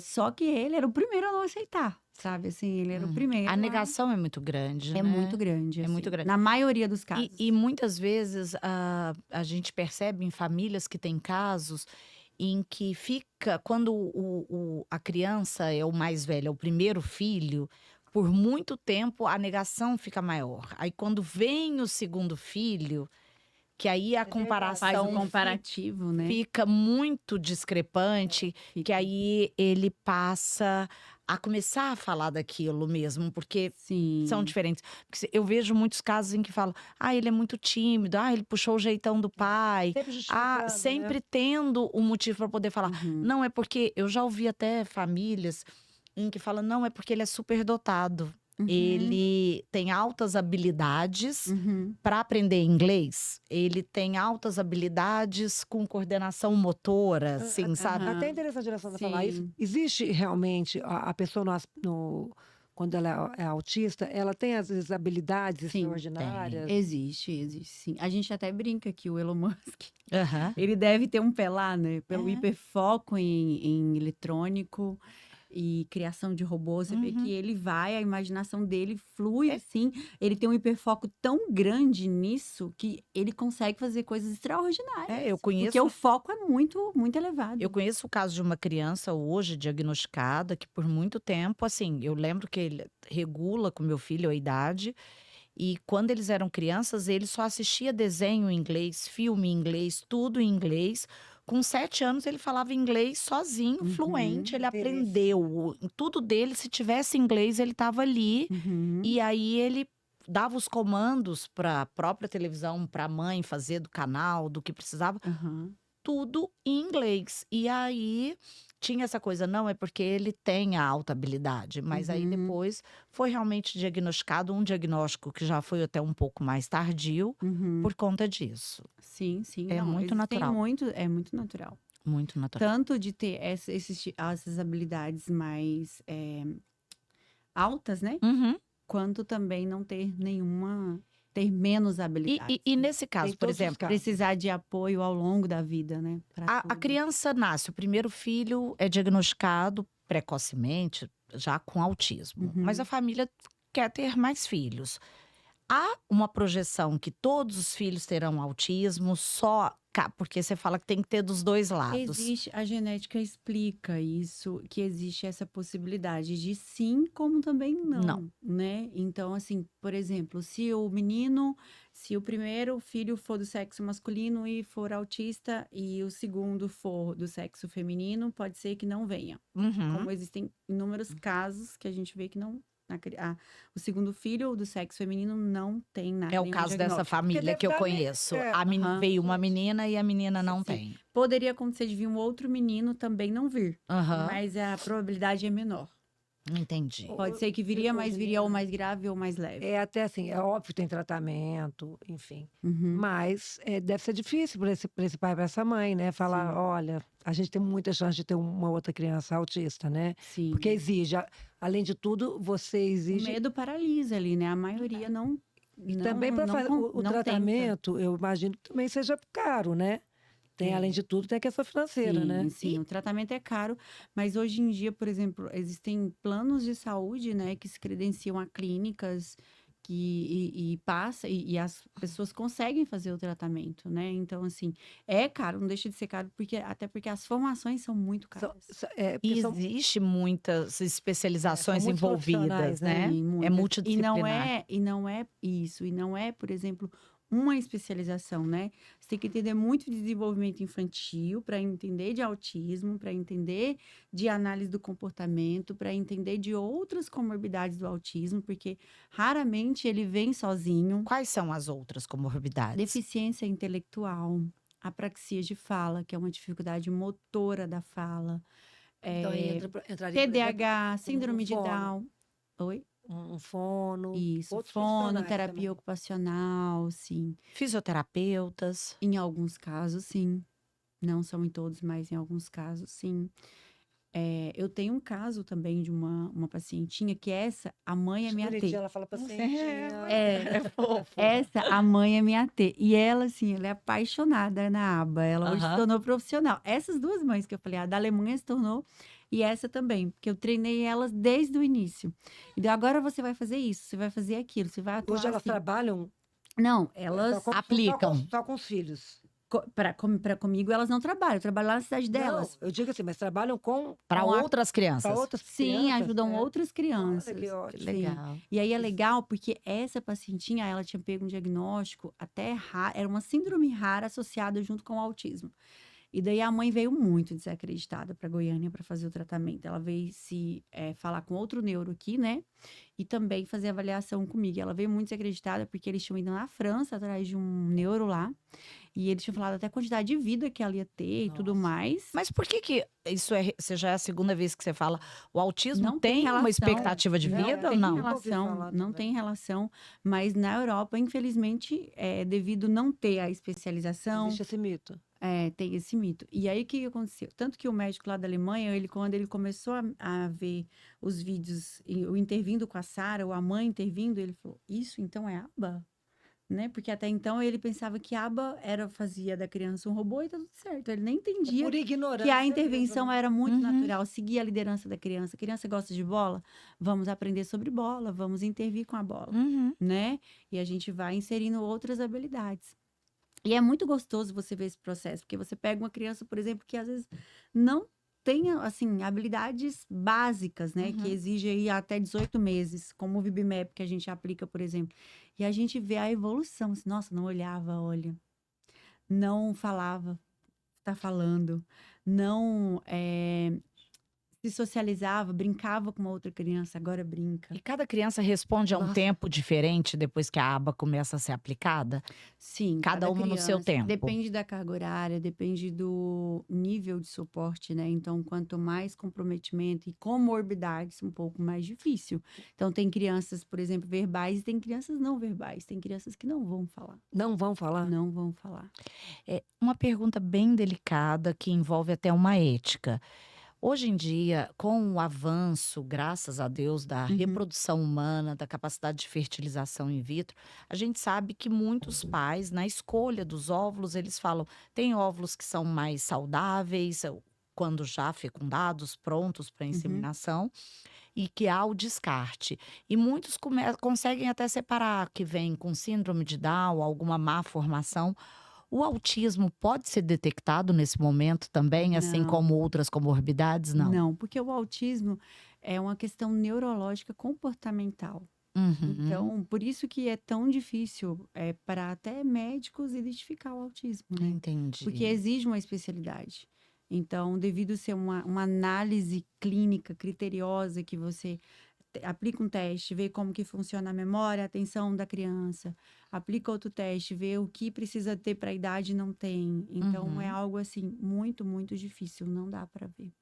só que ele era o primeiro a não aceitar, sabe? Assim, ele era o primeiro. A negação é muito grande, É né? muito grande. É assim, muito grande. Na maioria dos casos. E muitas vezes a gente percebe em famílias que têm casos em que fica, quando a criança é o mais velho, é o primeiro filho, por muito tempo a negação fica maior. Aí quando vem o segundo filho, que aí a verdade. comparação Faz o comparativo, né? fica muito discrepante, que Fica. aí ele passa a começar a falar daquilo mesmo, porque Sim. são diferentes. Porque eu vejo muitos casos em que falam, ele é muito tímido, ele puxou o jeitão do pai. Sempre justificando, Sempre né? tendo um motivo para poder falar. Uhum. Não, é porque eu já ouvi até famílias em que falam, não, é porque ele é superdotado. Uhum. Ele tem altas habilidades Uhum. para aprender inglês. Ele tem altas habilidades com coordenação motora, assim, sabe? Aham. Até interessante a Alessandra falar isso. Sim. Existe realmente a pessoa quando ela é autista, ela tem às vezes habilidades Sim, extraordinárias. Existe, sim. A gente até brinca que o Elon Musk, Aham. ele deve ter um pelá, né? Pelo É. hiperfoco em eletrônico e criação de robôs. Você vê Uhum. que ele a imaginação dele flui, assim. Ele tem um hiperfoco tão grande nisso que ele consegue fazer coisas extraordinárias. Eu conheço. Porque o foco é muito, muito elevado. Eu conheço o caso de uma criança hoje diagnosticada que por muito tempo, assim, eu lembro que ele regula com meu filho a idade e quando eles eram crianças, ele só assistia desenho em inglês, filme em inglês, tudo em inglês. Com 7 anos ele falava inglês sozinho, fluente, ele Interesse. aprendeu. Tudo dele, se tivesse inglês, ele estava ali. Uhum. E aí ele dava os comandos para a própria televisão, para a mãe fazer do canal, do que precisava. Aham. Tudo em inglês. E aí tinha essa coisa, não, é porque ele tem a alta habilidade. Mas aí depois foi realmente diagnosticado um diagnóstico que já foi até um pouco mais tardio Uhum. por conta disso. Sim, sim. É Não, muito existem natural. É muito natural. Muito natural. Tanto de ter essas habilidades mais altas, né? Uhum. Quanto também não ter ter menos habilidades. E nesse caso, Tem por todos os exemplo, casos. Precisar de apoio ao longo da vida, né? Pra a tudo. criança nasce, o primeiro filho é diagnosticado precocemente, já com autismo. Uhum. Mas a família quer ter mais filhos. Há uma projeção que todos os filhos terão autismo, porque você fala que tem que ter dos dois lados. Existe, a genética explica isso, que existe essa possibilidade de sim, como também não, né? Então, assim, por exemplo, se o primeiro filho for do sexo masculino e for autista, e o segundo for do sexo feminino, pode ser que não venha. Uhum. Como existem inúmeros casos que a gente vê que não. O segundo filho do sexo feminino não tem nada. É o caso dessa família que eu conheço. Veio uma menina e a menina não tem. Poderia acontecer de vir um outro menino também não vir, Aham. mas a probabilidade é menor. Entendi. Pode ser que viria, mas viria ou mais grave ou mais leve. É até assim, é óbvio que tem tratamento, enfim. Uhum. Mas deve ser difícil para esse pai e para essa mãe, né? Falar, Sim. olha, a gente tem muita chance de ter uma outra criança autista, né? Sim. Porque exige, além de tudo, você O exige. medo paralisa ali, né? A maioria não. E também para fazer o tratamento, eu imagino que também seja caro, né? Tem, além de tudo, tem a questão financeira, sim, né? Sim, o tratamento é caro, mas hoje em dia, por exemplo, existem planos de saúde, né, que se credenciam a clínicas e as pessoas conseguem fazer o tratamento, né? Então, assim, é caro, não deixa de ser caro, até porque as formações são muito caras. E existe muitas especializações são muitos envolvidas, profissionais, né? Sim, É muitas. multidisciplinar. E não é, por exemplo, uma especialização, né? Você tem que entender muito de desenvolvimento infantil para entender de autismo, para entender de análise do comportamento, para entender de outras comorbidades do autismo, porque raramente ele vem sozinho. Quais são as outras comorbidades? Deficiência intelectual, apraxia de fala, que é uma dificuldade motora da fala, Então, entraria, por exemplo, TDAH, síndrome de fono. Down. Oi? Um fono. Isso, outros fono, profissionais terapia também. ocupacional, sim. Fisioterapeutas. Em alguns casos, sim. Não são em todos, mas em alguns casos, sim. Eu tenho um caso também de uma pacientinha que a mãe é minha Bonitinha, T. ela fala pacientinha. É fofo. Essa, a mãe é minha T. E ela, assim, ela é apaixonada na aba. Ela hoje se Aham. tornou profissional. Essas duas mães que eu falei, a da Alemanha se tornou e essa também, porque eu treinei elas desde o início. E daí, agora você vai fazer isso, você vai fazer aquilo, você vai atuar Hoje elas assim. trabalham Não, elas aplicam. Só com os filhos. Comigo elas não trabalham, eu trabalho lá na cidade delas. Não, eu digo assim, mas trabalham Para Com outras crianças. para outras Sim, crianças. ajudam outras crianças. Olha que ótimo. Sim. Legal. E aí é legal porque essa pacientinha, ela tinha pego um diagnóstico até raro, era uma síndrome rara associada junto com o autismo. E daí a mãe veio muito desacreditada para Goiânia para fazer o tratamento. Ela veio falar com outro neuro aqui, né? E também fazer avaliação comigo. Ela veio muito desacreditada porque eles tinham ido na França atrás de um neuro lá. E eles tinham falado até a quantidade de vida que ela ia ter e tudo mais. Mas por que isso você já é a segunda vez que você fala, o autismo Não tem tem uma relação. expectativa de vida ou tem não? relação, não tem relação, mas na Europa, infelizmente, devido não ter a especialização, Existe esse mito. tem esse mito. E aí, o que aconteceu? Tanto que o médico lá da Alemanha, quando ele começou a ver os vídeos, o intervindo com a Sara, ou a mãe intervindo, ele falou, isso então é aba? Né? Porque até então ele pensava que aba fazia da criança um robô e tá tudo certo. Ele nem entendia Por ignorância. que a intervenção mesmo, né? era muito Uhum. natural, seguir a liderança da criança. A criança gosta de bola? Vamos aprender sobre bola, vamos intervir com a bola, Uhum. né? E a gente vai inserindo outras habilidades. E é muito gostoso você ver esse processo, porque você pega uma criança, por exemplo, que às vezes não tem, assim, habilidades básicas, né? Uhum. Que exige aí até 18 meses, como o VibMap que a gente aplica, por exemplo. E a gente vê a evolução. Assim, nossa, não olhava, olha. Não falava, tá falando. Não se socializava, brincava com uma outra criança, agora brinca. E cada criança responde a um Nossa. tempo diferente depois que a aba começa a ser aplicada? Sim, Cada uma no seu criança. tempo. Depende da carga horária, depende do nível de suporte, né? Então, quanto mais comprometimento e comorbidades, um pouco mais difícil. Então, tem crianças, por exemplo, verbais e tem crianças não verbais. Tem crianças que não vão falar. Não vão falar? Não vão falar. É uma pergunta bem delicada que envolve até uma ética. Hoje em dia, com o avanço, graças a Deus, da Uhum. reprodução humana, da capacidade de fertilização in vitro, a gente sabe que muitos pais, na escolha dos óvulos, eles falam, tem óvulos que são mais saudáveis, quando já fecundados, prontos para inseminação, e que há o descarte. E muitos conseguem até separar que vem com síndrome de Down, alguma má formação. O autismo pode ser detectado nesse momento também, assim como Não, outras comorbidades? Não. não, porque o autismo é uma questão neurológica comportamental. Uhum. Então, por isso que é tão difícil para até médicos identificar o autismo, né? Porque Entendi. exige uma especialidade. Então, devido ser uma análise clínica criteriosa que você aplica um teste, vê como que funciona a memória, a atenção da criança, aplica outro teste, vê o que precisa ter para a idade e não tem. Então, é Uhum. algo assim muito, muito difícil, não dá para ver.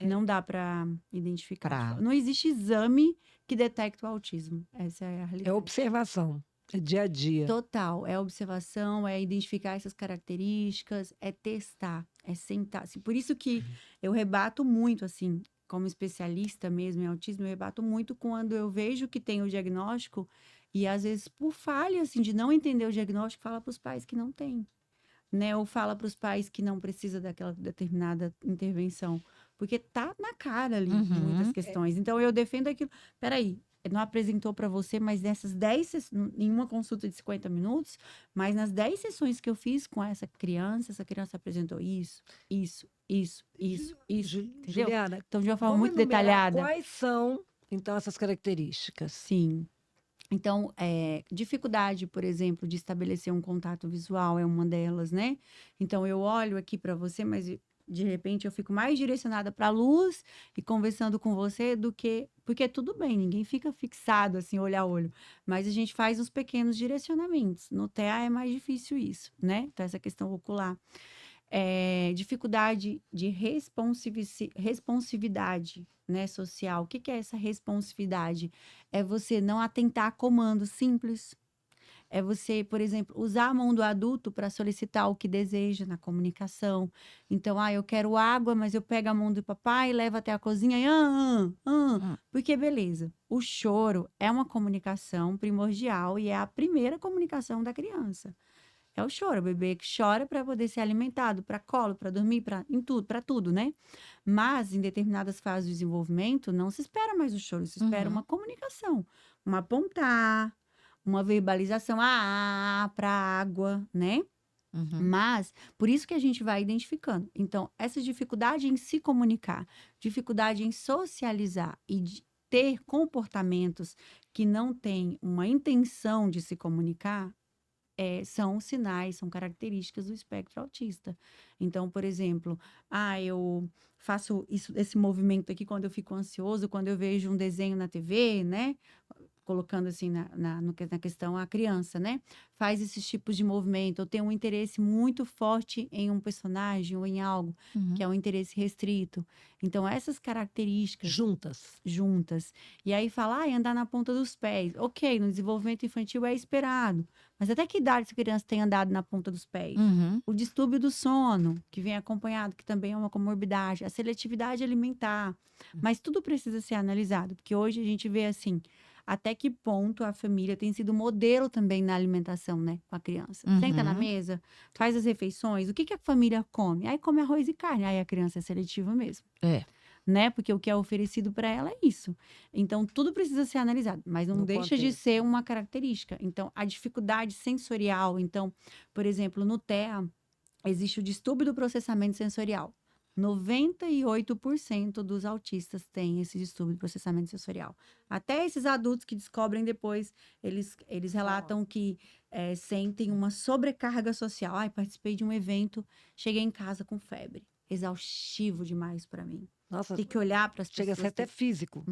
É. Não dá para identificar. Pra... Não existe exame que detecte o autismo. Essa é a É realidade. observação, é dia a dia. Total. É observação, é identificar essas características, é testar, é sentar. Assim, por isso que eu rebato muito, assim, como especialista mesmo em autismo, eu rebato muito quando eu vejo que tem o diagnóstico e, às vezes, por falha, assim, de não entender o diagnóstico, fala para os pais que não tem, né? Ou fala para os pais que não precisa daquela determinada intervenção. Porque tá na cara ali muitas Uhum. questões. Então, eu defendo aquilo. Peraí, não apresentou para você, mas nessas 10 em uma consulta de 50 minutos, mas nas 10 sessões que eu fiz com essa criança apresentou isso, entendeu? Juliana, Então, de uma forma vamos muito enumerar detalhada. quais são, então, essas características. Sim. Então, dificuldade, por exemplo, de estabelecer um contato visual é uma delas, né? Então, eu olho aqui para você, mas de repente eu fico mais direcionada para a luz e conversando com você do que. Porque tudo bem, ninguém fica fixado assim, olho a olho. Mas a gente faz uns pequenos direcionamentos. No TEA é mais difícil isso, né? Então, essa questão ocular. Dificuldade de responsividade, né, social. O que que é essa responsividade? É você não atentar a comandos simples. É você, por exemplo, usar a mão do adulto para solicitar o que deseja na comunicação. Então, eu quero água, mas eu pego a mão do papai, levo até a cozinha e Hum. porque beleza. O choro é uma comunicação primordial e é a primeira comunicação da criança. É o choro, o bebê que chora para poder ser alimentado, para colo, para dormir, para tudo, né? Mas em determinadas fases do desenvolvimento, não se espera mais o choro, se espera uma comunicação, um apontar, uma verbalização, para água, né? Uhum. Mas, por isso que a gente vai identificando. Então, essa dificuldade em se comunicar, dificuldade em socializar e de ter comportamentos que não têm uma intenção de se comunicar, são sinais, são características do espectro autista. Então, por exemplo, eu faço esse movimento aqui quando eu fico ansioso, quando eu vejo um desenho na TV, né? Colocando assim na questão a criança, né? Faz esses tipos de movimento. Eu tenho um interesse muito forte em um personagem ou em algo, que é um interesse restrito. Então, essas características juntas. E aí fala, andar na ponta dos pés. Ok, no desenvolvimento infantil é esperado. Mas até que idade essa criança tem andado na ponta dos pés? Uhum. O distúrbio do sono, que vem acompanhado, que também é uma comorbidade. A seletividade alimentar. Mas tudo precisa ser analisado, porque hoje a gente vê assim, até que ponto a família tem sido modelo também na alimentação, né, com a criança. Senta na Uhum. mesa, faz as refeições, o que a família come? Aí come arroz e carne, aí a criança é seletiva mesmo. Né? Porque o que é oferecido para ela é isso. Então, tudo precisa ser analisado, mas não No deixa de contexto. ser uma característica. Então, a dificuldade sensorial, então, por exemplo, no TEA, existe o distúrbio do processamento sensorial. 98% dos autistas têm esse distúrbio de processamento sensorial. Até esses adultos que descobrem depois, eles relatam que sentem uma sobrecarga social. Participei de um evento, cheguei em casa com febre. Exaustivo demais para mim. Nossa, Tem que olhar para as pessoas. chega a ser até físico.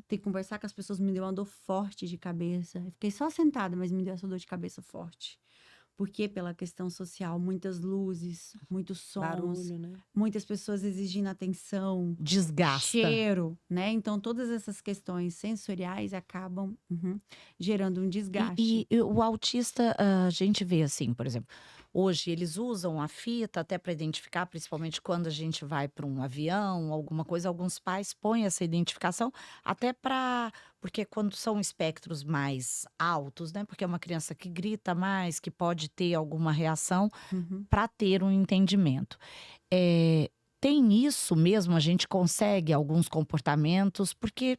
Tem que conversar com as pessoas. Me deu uma dor forte de cabeça. Eu fiquei só sentada, mas me deu essa dor de cabeça forte. Porque pela questão social, muitas luzes, muitos sons, Barulho, né? muitas pessoas exigindo atenção, Desgasta. cheiro, né? Então, todas essas questões sensoriais acabam gerando um desgaste. E o autista, a gente vê assim, por exemplo, hoje eles usam a fita até para identificar, principalmente quando a gente vai para um avião, alguma coisa, alguns pais põem essa identificação até porque quando são espectros mais altos, né? Porque é uma criança que grita mais, que pode ter alguma reação, para ter um entendimento. tem isso mesmo, a gente consegue alguns comportamentos, porque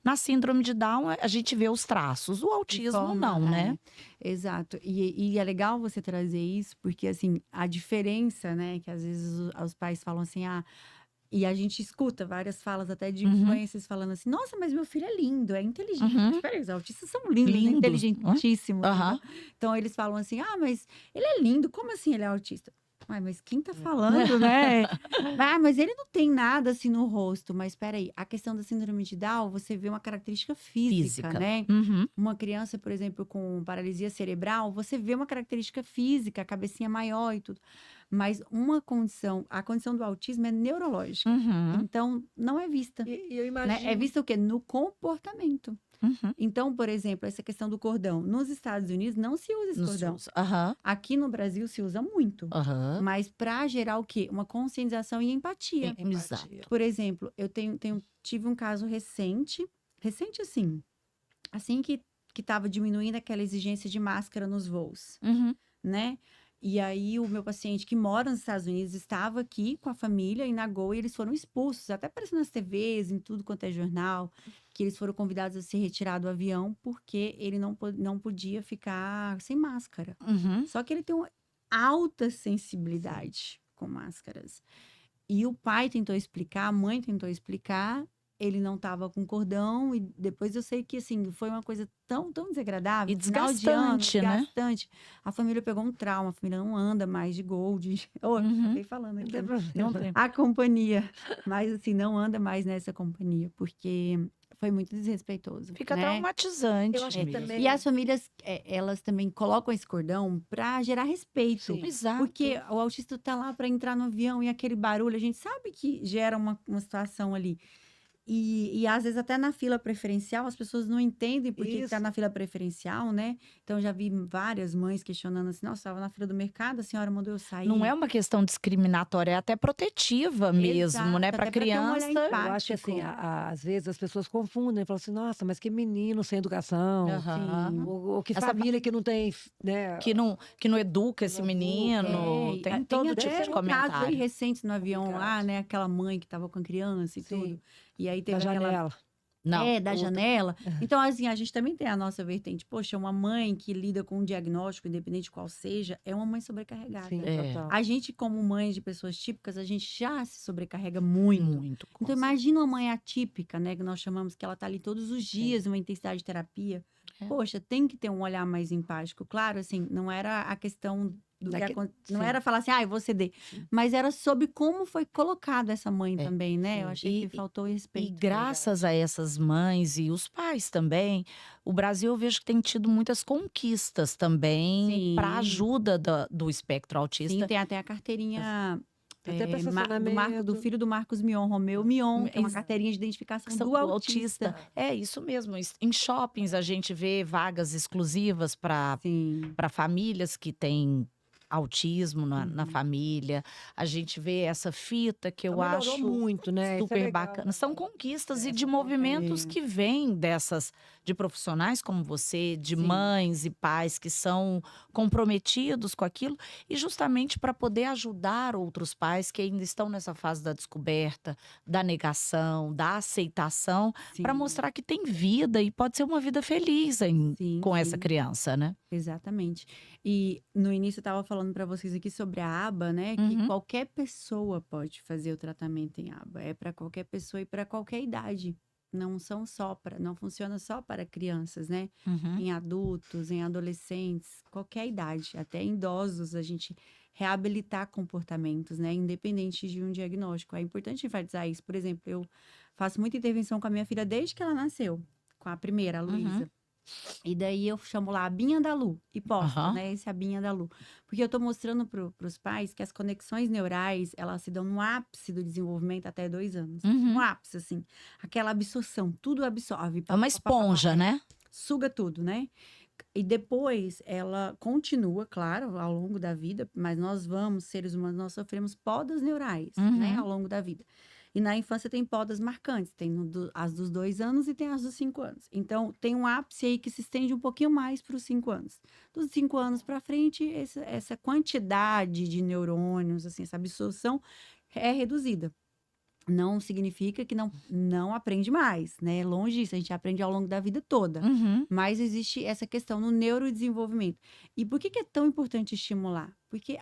na síndrome de Down a gente vê os traços, o De autismo forma, não, né? Exato. E é legal você trazer isso, porque assim, a diferença, né, que às vezes os pais falam assim, e a gente escuta várias falas até de Uhum. influencers falando assim, nossa, mas meu filho é lindo, é inteligente. Uhum. Espera aí, os autistas são lindos, né? Lindos, Inteligentíssimos. Aham. Então eles falam assim, mas ele é lindo, como assim ele é autista? Ué, mas quem tá falando, né? Mas ele não tem nada assim no rosto. Mas espera aí, a questão da síndrome de Down, você vê uma característica física, né? Uhum. Uma criança, por exemplo, com paralisia cerebral, você vê uma característica física, a cabecinha maior e tudo. Mas a condição do autismo é neurológica. Uhum. Então, não é vista, E eu né? imagino. É vista o quê? No comportamento. Uhum. Então, por exemplo, essa questão do cordão. Nos Estados Unidos não se usa esse Nos cordão. seus- Aham. Aqui no Brasil se usa muito. Aham. Mas para gerar o quê? Uma conscientização e empatia. Exato. Por exemplo, eu tive um caso recente assim que estava diminuindo aquela exigência de máscara nos voos, Uhum. né? E aí o meu paciente que mora nos Estados Unidos estava aqui com a família em Nagoya e eles foram expulsos, até apareceu nas TVs, em tudo quanto é jornal, que eles foram convidados a se retirar do avião porque ele não podia ficar sem máscara. Uhum. Só que ele tem uma alta sensibilidade com máscaras. E o pai tentou explicar, a mãe tentou explicar, ele não estava com cordão, e depois eu sei que, assim, foi uma coisa tão desagradável. E Final de ano, desgastante, né? desgastante. A família pegou um trauma, a família não anda mais de Gold. Uhum. Acabei falando Não aqui. tem problema. Não tem. A companhia. Mas, assim, não anda mais nessa companhia, porque foi muito desrespeitoso. Fica né? traumatizante. Eu acho que mesmo. também- E as famílias, elas também colocam esse cordão para gerar respeito. Sim. Exato. Porque o autista tá lá para entrar no avião e aquele barulho, a gente sabe que gera uma situação ali. E às vezes até na fila preferencial as pessoas não entendem por que Isso. tá na fila preferencial, né? Então eu já vi várias mães questionando assim: nossa, estava na fila do mercado, a senhora mandou eu sair. Não é uma questão discriminatória, é até protetiva mesmo, né? Exato, Para até pra ter um olhar criança. empático. Eu acho que assim, às vezes as pessoas confundem, falam assim, nossa, mas que menino sem educação, Aham. ou que Essa família que não tem, né? Que não educa esse Não educa, menino. e Tem todo até tipo de casos aí comentário. recentes no avião lá, Complicado. né? Aquela mãe que tava com a criança e Sim. tudo. E aí Da teve aquela janela. Não. da outra- janela. Então, assim, a gente também tem a nossa vertente. Poxa, uma mãe que lida com um diagnóstico, independente de qual seja, é uma mãe sobrecarregada. Sim, É. total. A gente, como mãe de pessoas típicas, a gente já se sobrecarrega muito. Muito. com Então, imagina uma mãe atípica, né? Que nós chamamos que ela tá ali todos os dias, uma intensidade de terapia. É. Poxa, tem que ter um olhar mais empático. Claro, assim, não era a questão do que Daque- não sim. era falar assim, eu vou ceder. Mas era sobre como foi colocado essa mãe É, também, né? Eu sim. achei E- que faltou E respeito. graças a essas mães e os pais também, o Brasil eu vejo que tem tido muitas conquistas também Sim. para ajuda do espectro Sim, autista. tem até a carteirinha Até pra do estacionamento. filho do Marcos Mion, Romeu Mion, que é uma Ex- carteirinha de identificação São do autista. É isso mesmo. Em shoppings a gente vê vagas exclusivas para Sim. famílias que têm autismo na família. A gente vê essa fita que eu Melhorou acho muito, né? Isso é super legal, bacana. né? São conquistas e de são movimentos É. que vêm de profissionais como você, de Sim. mães e pais que são comprometidos com aquilo e justamente para poder ajudar outros pais que ainda estão nessa fase da descoberta, da negação, da aceitação, para Sim. mostrar que tem vida e pode ser uma vida feliz Sim, com essa sim. criança, né? Exatamente. E no início eu estava falando para vocês aqui sobre a aba, né? Que Uhum. qualquer pessoa pode fazer o tratamento em aba. É para qualquer pessoa e para qualquer idade. Não funciona só para crianças, né? Uhum. Em adultos, em adolescentes, qualquer idade, até em idosos, a gente reabilitar comportamentos, né? Independente de um diagnóstico. É importante enfatizar isso. Por exemplo, eu faço muita intervenção com a minha filha desde que ela nasceu, com a primeira, a Luísa. E daí eu chamo lá a Abinha da Lu e posto, Aham. né? Esse Abinha da Lu. Porque eu tô mostrando pros pais que as conexões neurais, elas se dão no ápice do desenvolvimento até 2 anos. Uhum. No ápice, assim. Aquela absorção, tudo absorve. É uma esponja, né? Suga tudo, né? E depois ela continua, claro, ao longo da vida, mas nós seres humanos, nós sofremos podas neurais, né? Uhum. Ao longo da vida. E na infância tem podas marcantes, tem as dos 2 anos e tem as dos 5 anos. Então, tem um ápice aí que se estende um pouquinho mais para os 5 anos. Dos 5 anos para frente, essa quantidade de neurônios, assim, essa absorção é reduzida. Não significa que não aprende mais, né? Longe disso, a gente aprende ao longo da vida toda. Uhum. Mas existe essa questão no neurodesenvolvimento. E por que é tão importante estimular? Porque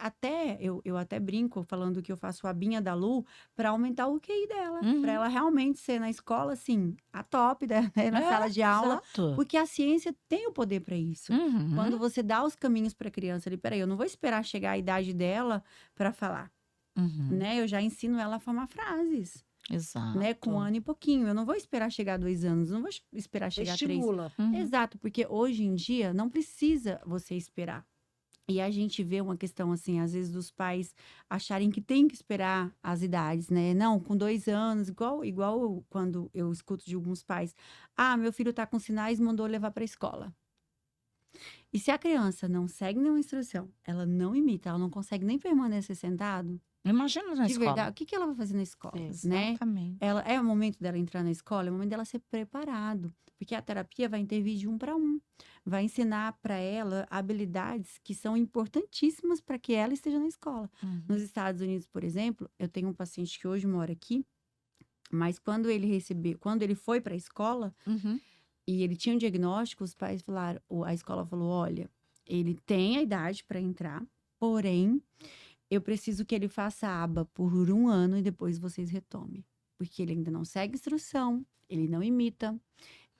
eu até brinco falando que eu faço a abinha da Lu para aumentar o QI dela. Uhum. Para ela realmente ser na escola, assim, a top, né? Na sala de aula. Exato. Porque a ciência tem o poder para isso. Uhum. Quando você dá os caminhos para a criança ali, peraí, eu não vou esperar chegar a idade dela para falar, Uhum. né? Eu já ensino ela a formar frases, Exato. né? Com 1 ano e pouquinho. Eu não vou esperar chegar a 2 anos, não vou esperar chegar a 3. Estimula. Uhum. Exato, porque hoje em dia não precisa você esperar. E a gente vê uma questão assim, às vezes dos pais acharem que tem que esperar as idades, né? Não, com 2 anos, igual quando eu escuto de alguns pais. Ah, meu filho tá com sinais, mandou levar para a escola. E se a criança não segue nenhuma instrução, ela não imita, ela não consegue nem permanecer sentado, Imagina na de escola. verdade, o que ela vai fazer na escola, né? Exatamente. É o momento dela entrar na escola, é o momento dela ser preparado, porque a terapia vai intervir de 1 para 1, vai ensinar para ela habilidades que são importantíssimas para que ela esteja na escola. Uhum. Nos Estados Unidos, por exemplo, eu tenho um paciente que hoje mora aqui, mas quando ele foi para a escola Uhum. e ele tinha um diagnóstico, os pais falaram, a escola falou, olha, ele tem a idade para entrar, porém eu preciso que ele faça a aba por 1 ano e depois vocês retomem. Porque ele ainda não segue instrução, ele não imita,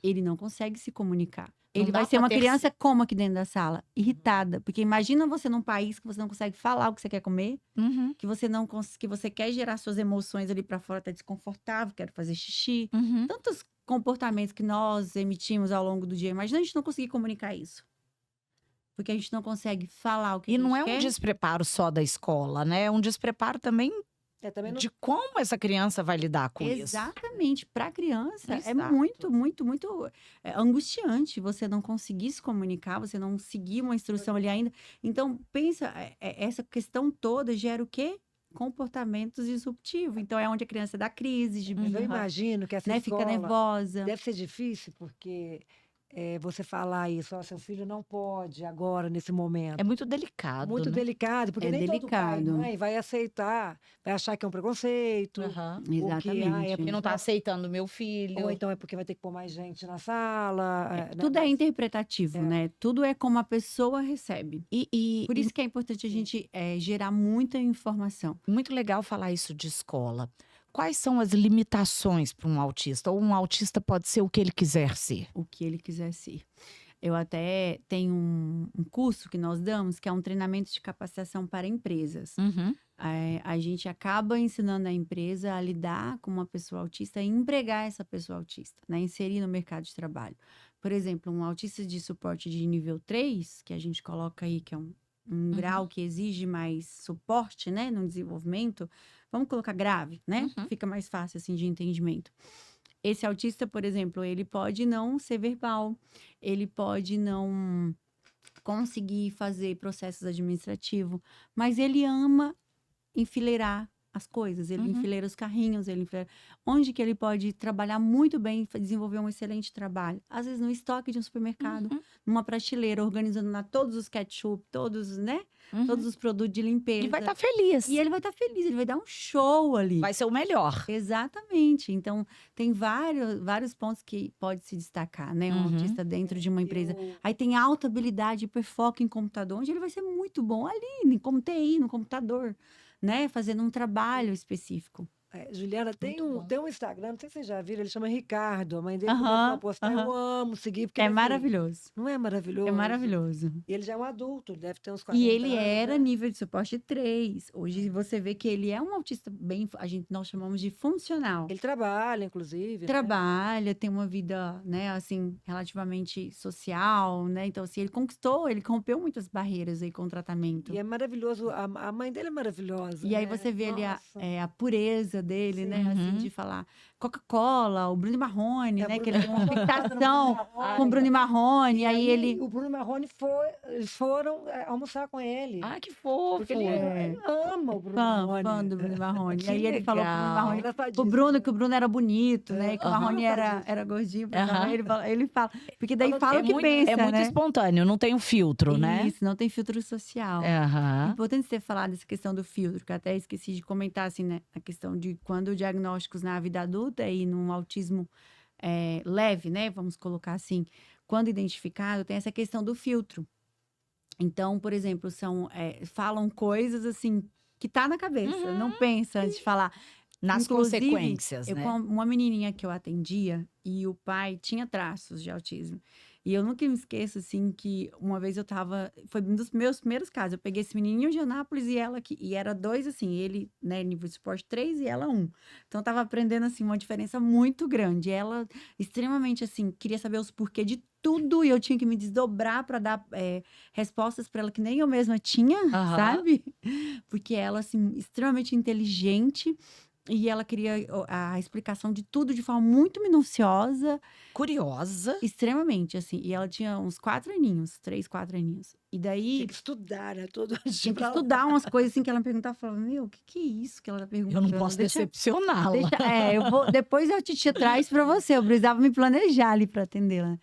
ele não consegue se comunicar. Não Ele dá vai ser pra uma ter- criança como aqui dentro da sala? Irritada. Porque imagina você num país que você não consegue falar o que você quer comer, Uhum. que você quer gerar suas emoções ali pra fora, tá desconfortável, quero fazer xixi. Uhum. Tantos comportamentos que nós emitimos ao longo do dia. Imagina a gente não conseguir comunicar isso. Porque a gente não consegue falar o que E a gente não é um quer. despreparo só da escola, né? É um despreparo também Também não de como essa criança vai lidar com isso. Exatamente. Para a criança, é Exato. muito, muito, muito angustiante você não conseguir se comunicar, você não seguir uma instrução ali ainda. Então, pensa, essa questão toda gera o quê? Comportamentos disruptivos. Então, é onde a criança dá crise, de Mas eu imagino que essa né, fica escola nervosa. deve ser difícil, porque você falar isso, ó, seu filho não pode agora, nesse momento. É muito delicado, Muito né? delicado, porque É nem todo pai e delicado. mãe vai aceitar, vai achar que é um preconceito, Aham. Exatamente. Porque não tá aceitando meu filho. ou então é porque vai ter que pôr mais gente na sala. né? Tudo é interpretativo, É. né? Tudo é como a pessoa recebe. E Por isso que é importante a gente gerar muita informação. muito legal falar isso de escola. Quais são as limitações para um autista? Ou um autista pode ser o que ele quiser ser? O que ele quiser ser. Eu até tenho um curso que nós damos, que é um treinamento de capacitação para empresas. Uhum. A gente acaba ensinando a empresa a lidar com uma pessoa autista e empregar essa pessoa autista, né? Inserir no mercado de trabalho. Por exemplo, um autista de suporte de nível 3, que a gente coloca aí, que é um grau que exige mais suporte, né, no desenvolvimento, vamos colocar grave, né? Uhum. Fica mais fácil, assim, de entendimento. Esse autista, por exemplo, ele pode não ser verbal, ele pode não conseguir fazer processos administrativos, mas ele ama enfileirar as coisas, ele enfileira os carrinhos, onde que ele pode trabalhar muito bem, desenvolver um excelente trabalho? Às vezes no estoque de um supermercado, numa prateleira, organizando lá todos os ketchup, todos, né? Todos os produtos de limpeza. E vai estar feliz. E ele vai estar feliz, ele vai dar um show ali. Vai ser o melhor. Exatamente. Então, tem vários pontos que pode se destacar, né? Um autista dentro de uma empresa. Aí tem alta habilidade, hiperfoco em computador, onde ele vai ser muito bom ali, como TI, no computador, né? Fazendo um trabalho específico. Juliana, tem Muito bom. um Instagram, não sei se vocês já viram, ele chama Ricardo. A mãe dele Aham, começou a postar, eu aham. amo seguir, porque É assim, maravilhoso. não é maravilhoso? É maravilhoso. E ele já é um adulto, ele deve ter uns 40 E ele anos, era né? nível de suporte 3. Hoje você vê que ele é um autista bem, nós chamamos de funcional. Ele trabalha, inclusive. né? Trabalha, tem uma vida, né, assim, relativamente social, né? Então, assim, ele rompeu muitas barreiras aí com o tratamento. E é maravilhoso, a mãe dele é maravilhosa. E aí né? você vê ali Nossa. a pureza coisa dele, né? Uhum. Assim, de falar Coca-Cola, o Bruno Marrone, né? Que ele tem uma Bruno fixação Marrone. com o Bruno Marrone. E aí ele... O Bruno Marrone eles foram almoçar com ele. Ah, que fofo. Porque ele ama o Bruno Fã Marrone. do Bruno Marrone. Que E aí ele falou pro Bruno legal. Marrone, pro Engraçadíssimo. Bruno, que o Bruno era bonito, né? Que o Aham. Marrone era gordinho. Aham. Ele fala... Porque daí fala É o que muito, pensa, é muito né? espontâneo, não tem um filtro, né? Isso, não tem filtro social. Aham. Importante você falar dessa questão do filtro, que eu até esqueci de comentar, assim, né? A questão de quando diagnósticos na vida adulta e num autismo leve, né? Vamos colocar assim, quando identificado, tem essa questão do filtro. Então, por exemplo, falam coisas, assim, que tá na cabeça, não pensa antes de falar. Nas Inclusive, consequências, eu né? com uma menininha que eu atendia e o pai tinha traços de autismo. E eu nunca me esqueço, assim, que uma vez foi um dos meus primeiros casos. Eu peguei esse menininho de Anápolis e ela aqui. E era dois, assim, ele, né, nível de suporte 3 e ela 1. Então, eu tava aprendendo, assim, uma diferença muito grande. Ela, extremamente, assim, queria saber os porquê de tudo e eu tinha que me desdobrar para dar respostas para ela que nem eu mesma tinha, Aham. sabe? Porque ela, assim, extremamente inteligente. E ela queria a explicação de tudo de forma muito minuciosa. Curiosa. Extremamente, assim. E ela tinha uns 4 aninhos, 3, 4 aninhos. E daí, Tinha que estudar, né? Todo tinha que estudar umas coisas assim que ela me perguntava. Eu falava, meu, o que é isso que ela tá Eu perguntando? não posso decepcioná-la. Depois a titia traz pra você. Eu precisava me planejar ali pra atendê-la.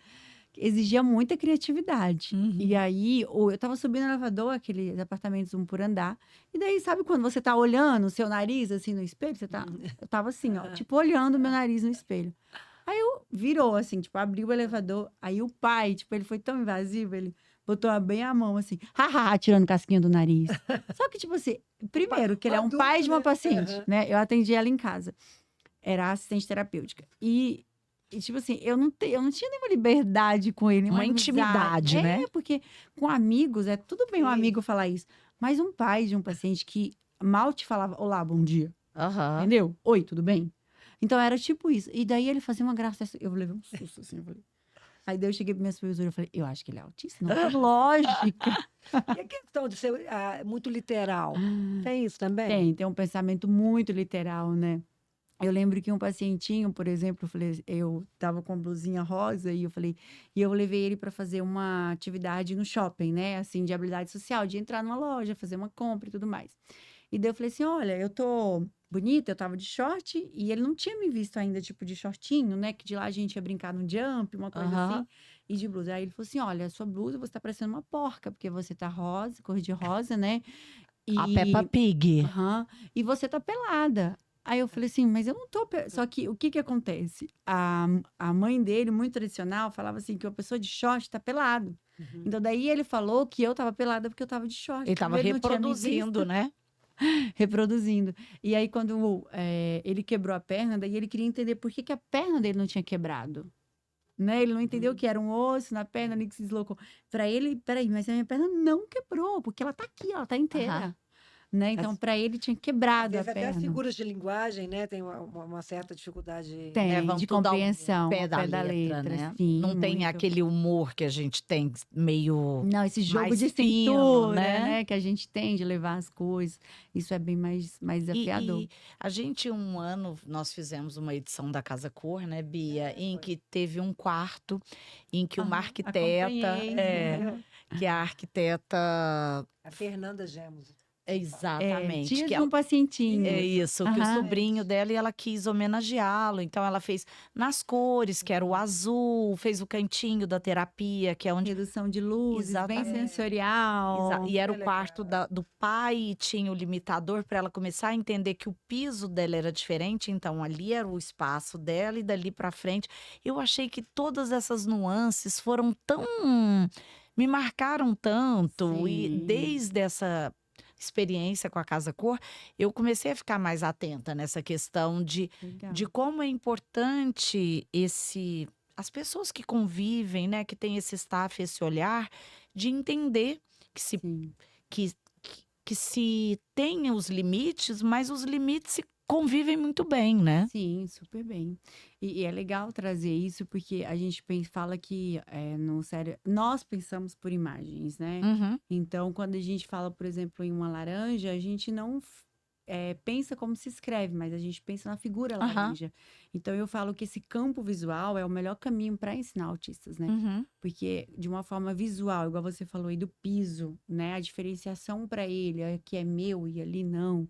Exigia muita criatividade. Uhum. E aí, eu tava subindo no elevador, aqueles apartamentos 1 por andar. E daí, sabe quando você tá olhando o seu nariz, assim, no espelho? Eu tava assim, ó, tipo, olhando o meu nariz no espelho. Aí virou, assim, tipo, abriu o elevador. Aí o pai, tipo, ele foi tão invasivo, ele botou bem a mão, assim, haha, tirando casquinha do nariz. Só que, tipo assim, primeiro, que ele é um adulto, pai de uma né? paciente, Aham. né? Eu atendi ela em casa. Era assistente terapêutica. E, tipo assim, eu não tinha nenhuma liberdade com ele, Uma amizade. intimidade, né? Porque com amigos, tudo bem um Sim. amigo falar isso. Mas um pai de um paciente que mal te falava, olá, bom dia. Aham. Entendeu? Oi, tudo bem? Então era tipo isso. E daí ele fazia uma graça. Eu levei um susto, assim, eu falei. Aí daí eu cheguei pra minha supervisora e falei, eu acho que ele é autista, não tem lógica. E a questão de ser muito literal? Tem isso também? Tem um pensamento muito literal, né? Eu lembro que um pacientinho, por exemplo, eu tava com a blusinha rosa e eu levei ele para fazer uma atividade no shopping, né? Assim, de habilidade social, de entrar numa loja, fazer uma compra e tudo mais. E daí eu falei assim, olha, eu tô bonita, eu tava de short e ele não tinha me visto ainda, tipo, de shortinho, né? Que de lá a gente ia brincar no jump, uma coisa Aham. assim, e de blusa. Aí ele falou assim, olha, sua blusa, você tá parecendo uma porca, porque você tá rosa, cor de rosa, né? A Peppa Pig. Aham. E você tá pelada. Aí eu falei assim, mas eu não tô. Só que o que que acontece? A mãe dele, muito tradicional, falava assim que uma pessoa de short tá pelado. Então daí ele falou que eu tava pelada porque eu tava de short. Ele estava Ele não tinha me reproduzindo, visto, né? reproduzindo. E aí quando ele quebrou a perna, daí ele queria entender por que que a perna dele não tinha quebrado. Né? Ele não entendeu que era um osso na perna ali que se deslocou. Pra ele, peraí, mas a minha perna não quebrou, porque ela tá aqui, ela tá inteira. Aham. Né? Então, para ele, tinha Às quebrado a vezes até as perna. figuras de linguagem, né? Tem uma certa dificuldade. Tem, vão de tudo ao compreensão, pé ao da letra, né? sim, Não tem muito. aquele humor que a gente tem meio Não, esse jogo mais de fino, cintura, né? né? Que a gente tem de levar as coisas. Isso é bem mais desafiador. E a gente, um ano, nós fizemos uma edição da Casa Cor, né, Bia? Em que teve um quarto em que uma arquiteta, acompanhei. que a arquiteta, A Fernanda Gemos. exatamente, Tinha que de um pacientinho. é isso, que o Aham. sobrinho dela, e ela quis homenageá-lo. Então, ela fez nas cores, que era o azul, fez o cantinho da terapia, que é onde. Redução de luzes, bem Exatamente. sensorial. E era Que o quarto legal. do pai, e tinha o limitador para ela começar a entender que o piso dela era diferente. Então, ali era o espaço dela, e dali para frente. Eu achei que todas essas nuances foram tão. Me marcaram tanto, e Sim. desde essa experiência com a Casa Cor, eu comecei a ficar mais atenta nessa questão Legal. de como é importante as pessoas que convivem, né, que têm esse staff, esse olhar, de entender que se, Sim. que se tem os limites, mas os limites se convivem muito bem, né? Sim, super bem. E é legal trazer isso, porque a gente fala que no cérebro, nós pensamos por imagens, né? Uhum. Então, quando a gente fala, por exemplo, em uma laranja, a gente não pensa como se escreve, mas a gente pensa na figura Aham. laranja. Então, eu falo que esse campo visual é o melhor caminho para ensinar autistas, né? Uhum. Porque de uma forma visual, igual você falou aí do piso, né? A diferenciação para ele, aqui é meu e ali não,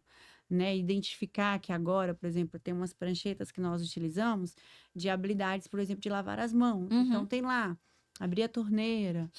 né? Identificar que agora, por exemplo, tem umas pranchetas que nós utilizamos de habilidades, por exemplo, de lavar as mãos. Então, Uhum. tem lá, abrir a torneira,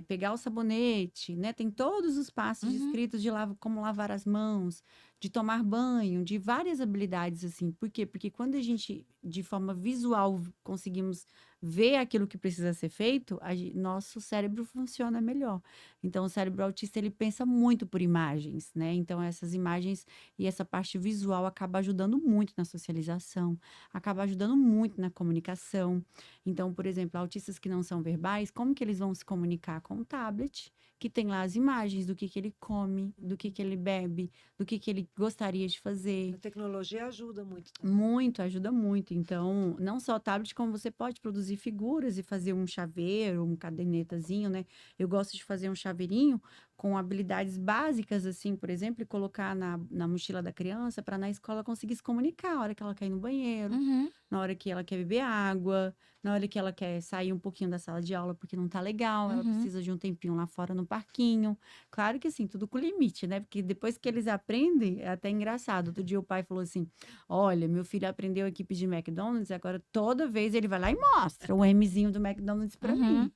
pegar o sabonete, né? Tem todos os passos Uhum. descritos de como lavar as mãos, de tomar banho, de várias habilidades, assim. Por quê? Porque quando a gente, de forma visual, conseguimos ver aquilo que precisa ser feito, nosso cérebro funciona melhor. Então, o cérebro autista, ele pensa muito por imagens, né? Então, essas imagens e essa parte visual acaba ajudando muito na socialização, acaba ajudando muito na comunicação. Então, por exemplo, autistas que não são verbais, como que eles vão se comunicar com o tablet, que tem lá as imagens do que ele come, do que ele bebe, do que ele gostaria de fazer. A tecnologia ajuda muito também. Muito, ajuda muito. Então, não só o tablet, como você pode produzir figuras e fazer um chaveiro, um cadernetazinho, né? Eu gosto de fazer um chaveirinho com habilidades básicas, assim, por exemplo, e colocar na mochila da criança para na escola conseguir se comunicar a hora que ela quer ir no banheiro, Uhum. na hora que ela quer beber água, na hora que ela quer sair um pouquinho da sala de aula porque não tá legal, ela Uhum. precisa de um tempinho lá fora no parquinho. Claro que assim, tudo com limite, né? Porque depois que eles aprendem, é até engraçado. Outro dia o pai falou assim: olha, meu filho aprendeu aqui pedir McDonald's, agora toda vez ele vai lá e mostra o Mzinho do McDonald's pra Uhum. mim.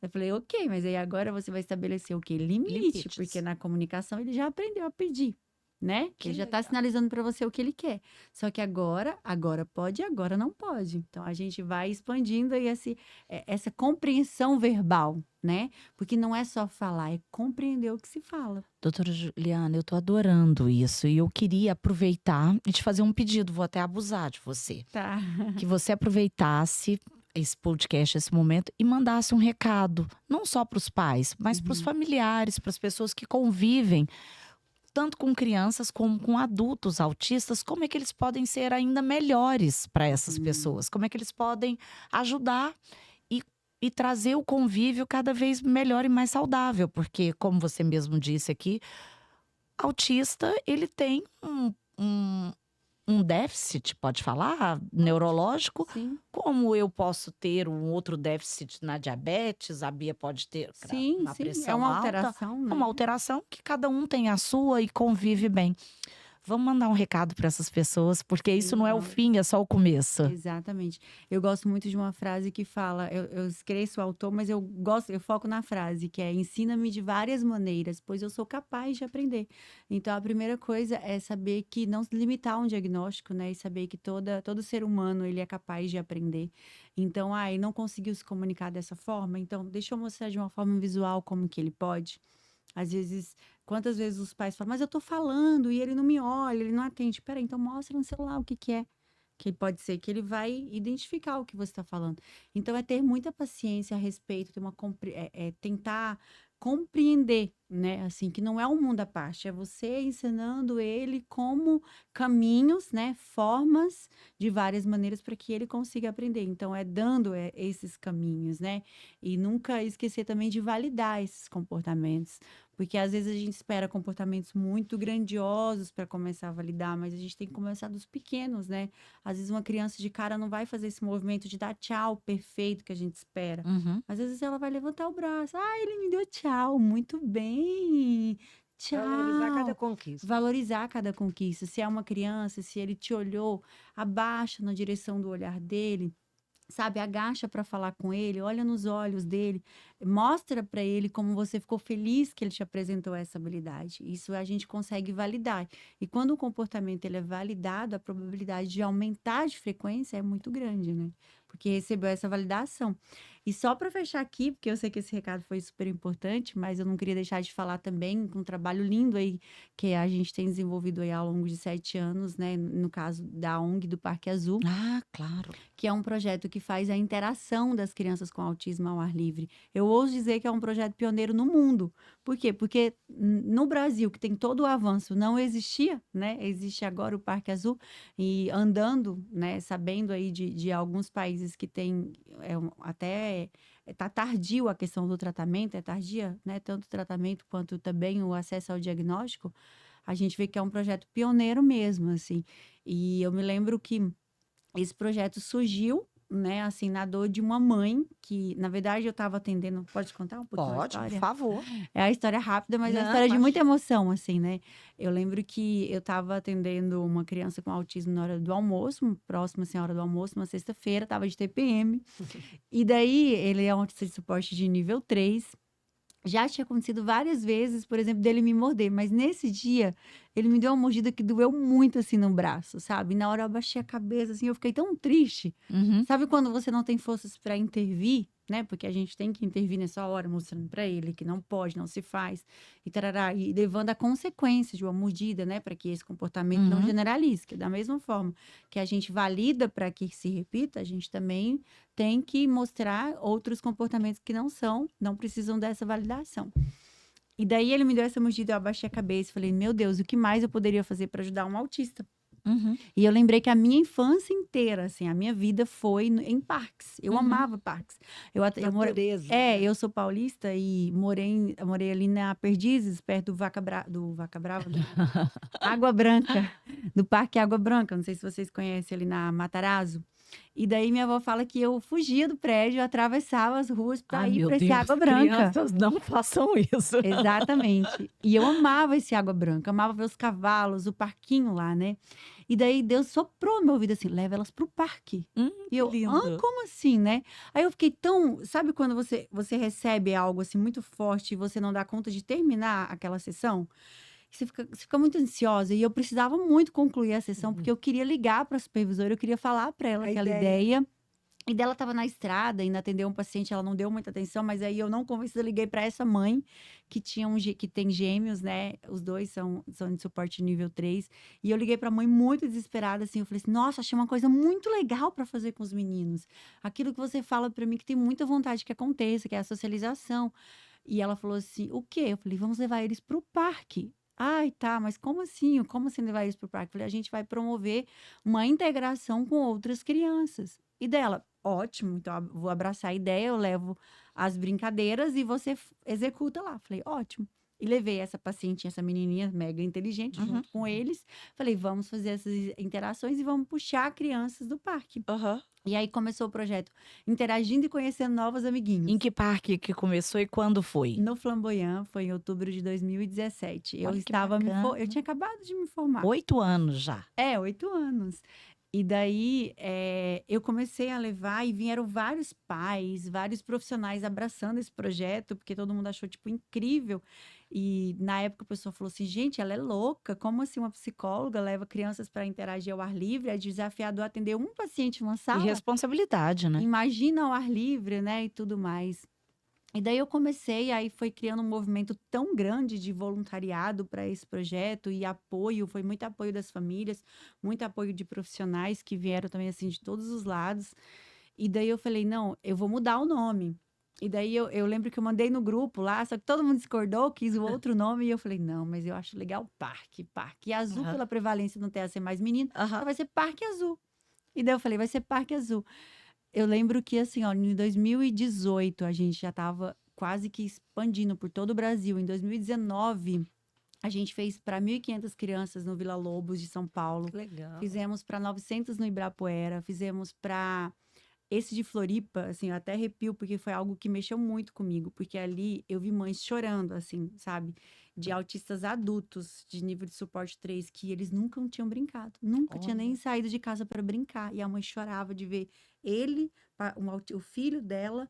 Eu falei, ok, mas aí agora você vai estabelecer o quê? Limite, porque Limites. na comunicação ele já aprendeu a pedir, né? Que Ele já tá legal. sinalizando para você o que ele quer. Só que agora pode, agora não pode. Então a gente vai expandindo aí essa compreensão verbal, né? Porque não é só falar, é compreender o que se fala. Doutora Juliana, eu tô adorando isso e eu queria aproveitar e te fazer um pedido, vou até abusar de você. Tá. Que você aproveitasse esse podcast, esse momento, e mandasse um recado, não só para os pais, mas para os Uhum. familiares, para as pessoas que convivem, tanto com crianças como com adultos autistas, como é que eles podem ser ainda melhores para essas pessoas, como é que eles podem ajudar e trazer o convívio cada vez melhor e mais saudável, porque, como você mesmo disse aqui, autista, ele tem um déficit, pode falar, neurológico, Sim, como eu posso ter um outro déficit na diabetes, a Bia pode ter sim, uma sim. É pressão uma alta, alteração, é né? uma alteração que cada um tem a sua e convive bem. Vamos mandar um recado para essas pessoas, porque isso não é o Sim, fim, é só o começo. exatamente. Eu gosto muito de uma frase que fala, eu esqueço o autor, mas eu foco na frase, que é ensina-me de várias maneiras, pois eu sou capaz de aprender. Então, a primeira coisa é saber que não se limitar a um diagnóstico, né? E saber que todo ser humano, ele é capaz de aprender. Então, e não conseguiu se comunicar dessa forma? Então, deixa eu mostrar de uma forma visual como que ele pode. Às vezes, quantas vezes os pais falam, mas eu tô falando e ele não me olha, ele não atende. Peraí, então mostra no celular o que que é. Que pode ser que ele vai identificar o que você está falando. Então, é ter muita paciência a respeito, tentar compreender, né? Assim, que não é um mundo à parte, é você ensinando ele como caminhos, né? Formas de várias maneiras para que ele consiga aprender. Então, é dando esses caminhos, né? E nunca esquecer também de validar esses comportamentos. Porque às vezes a gente espera comportamentos muito grandiosos para começar a validar, mas a gente tem que começar dos pequenos, né? Às vezes uma criança de cara não vai fazer esse movimento de dar tchau perfeito que a gente espera. Uhum. Às vezes ela vai levantar o braço. Ele me deu tchau, muito bem. Valorizar cada Tchau. conquista. Valorizar cada conquista. Se é uma criança, se ele te olhou, abaixa na direção do olhar dele. Sabe, agacha para falar com ele, olha nos olhos dele, mostra para ele como você ficou feliz que ele te apresentou essa habilidade. Isso a gente consegue validar. E quando o comportamento ele é validado, a probabilidade de aumentar de frequência é muito grande, né? Porque recebeu essa validação. E só para fechar aqui, porque eu sei que esse recado foi super importante, mas eu não queria deixar de falar também com um trabalho lindo aí que a gente tem desenvolvido aí ao longo de 7 anos, né? No caso da ONG do Parque Azul, Ah, claro. que é um projeto que faz a interação das crianças com autismo ao ar livre. Eu ouso dizer que é um projeto pioneiro no mundo. Por quê? Porque no Brasil, que tem todo o avanço, não existia, né? Existe agora o Parque Azul e andando, né? Sabendo aí de alguns países que tem até tá tardio a questão do tratamento, é tardia, né? Tanto o tratamento quanto também o acesso ao diagnóstico. a gente vê que é um projeto pioneiro mesmo, assim. E eu me lembro que esse projeto surgiu, né, assim, na dor de uma mãe que, na verdade, eu estava atendendo. Pode contar um pouquinho a Pode, por história? favor. É a história rápida, mas é a Não, história de muita imagina. emoção, assim, né? Eu lembro que eu estava atendendo uma criança com autismo na hora do almoço, próxima assim, à hora do almoço, uma sexta-feira, estava de TPM. E daí, ele é um autista de suporte de nível 3. Já tinha acontecido várias vezes, por exemplo, dele me morder, mas nesse dia ele me deu uma mordida que doeu muito assim no braço, sabe? E na hora eu abaixei a cabeça, assim, eu fiquei tão triste. Uhum. Sabe quando você não tem forças para intervir, né? Porque a gente tem que intervir nessa hora, mostrando para ele que não pode, não se faz, e tarará, e levando a consequência de uma mordida, né? Para que esse comportamento não Uhum. generalize, que da mesma forma que a gente valida para que se repita, a gente também tem que mostrar outros comportamentos que não precisam dessa validação. E daí ele me deu essa mordida, eu abaixei a cabeça e falei, meu Deus, o que mais eu poderia fazer para ajudar um autista? Uhum. E eu lembrei que a minha infância inteira, assim, a minha vida foi em parques. Eu Uhum. amava parques. Eu Natureza. eu sou paulista e eu morei ali na Perdizes, perto do Vaca Brava, Água Branca, do Parque Água Branca. Não sei se vocês conhecem ali na Matarazzo. E daí minha avó fala que eu fugia do prédio, atravessava as ruas para Ai, ir meu para esse Deus, Água Branca. crianças, não façam isso. Exatamente. E eu amava esse Água Branca, amava ver os cavalos, o parquinho lá, né? E daí Deus soprou no meu ouvido assim, leva elas pro parque. E eu, Lindo. como assim, né? Aí eu fiquei tão, sabe quando você recebe algo assim muito forte e você não dá conta de terminar aquela sessão? Você fica muito ansiosa e eu precisava muito concluir a sessão porque eu queria ligar para a supervisora, eu queria falar para ela A aquela ideia. ideia. E dela estava na estrada, ainda atendeu um paciente, ela não deu muita atenção, mas aí eu não convencida, eu liguei para essa mãe que que tem gêmeos, né? Os dois são de suporte nível 3. E eu liguei para a mãe muito desesperada, assim, eu falei assim: "Nossa, achei uma coisa muito legal para fazer com os meninos. Aquilo que você fala para mim que tem muita vontade que aconteça, que é a socialização". E ela falou assim: "O quê?" Eu falei: "Vamos levar eles para o parque". Ai, tá, mas como assim? Como assim levar eles para o parque? Eu falei: "A gente vai promover uma integração com outras crianças". E dela, ótimo, então vou abraçar a ideia, eu levo as brincadeiras e você executa lá. Falei, ótimo. E levei essa pacientinha, essa menininha mega inteligente, Uhum. junto com eles. Falei, vamos fazer essas interações e vamos puxar crianças do parque. Aham. E aí começou o projeto, interagindo e conhecendo novos amiguinhos. Em que parque que começou e quando foi? No Flamboyant, foi em outubro de 2017. Eu Olha que estava bacana. eu tinha acabado de me formar. 8 anos já. 8 anos. E daí, eu comecei a levar e vieram vários pais, vários profissionais abraçando esse projeto, porque todo mundo achou, tipo, incrível. E na época o pessoal falou assim: gente, ela é louca, como assim uma psicóloga leva crianças para interagir ao ar livre? É desafiador atender um paciente numa E sala. responsabilidade, né? Imagina ao ar livre, né? E tudo mais. E daí eu comecei, aí foi criando um movimento tão grande de voluntariado para esse projeto e apoio, foi muito apoio das famílias, muito apoio de profissionais que vieram também, assim, de todos os lados. E daí eu falei, não, eu vou mudar o nome. E daí eu lembro que eu mandei no grupo lá, só que todo mundo discordou, quis o outro nome, e eu falei, não, mas eu acho legal Parque. E azul Aham. pela prevalência não ter a ser mais menino, então Aham. vai ser Parque Azul. E daí eu falei, vai ser Parque Azul. Eu lembro que, assim, ó, em 2018 a gente já estava quase que expandindo por todo o Brasil. Em 2019, a gente fez para 1.500 crianças no Vila Lobos de São Paulo. Que legal. Fizemos para 900 no Ibirapuera. Fizemos para esse de Floripa, assim, eu até arrepio, porque foi algo que mexeu muito comigo. Porque ali eu vi mães chorando, assim, sabe? De autistas adultos de nível de suporte 3, que eles nunca tinham brincado. Nunca tinha nem Olha. saído de casa para brincar. E a mãe chorava de ver ele, o filho dela,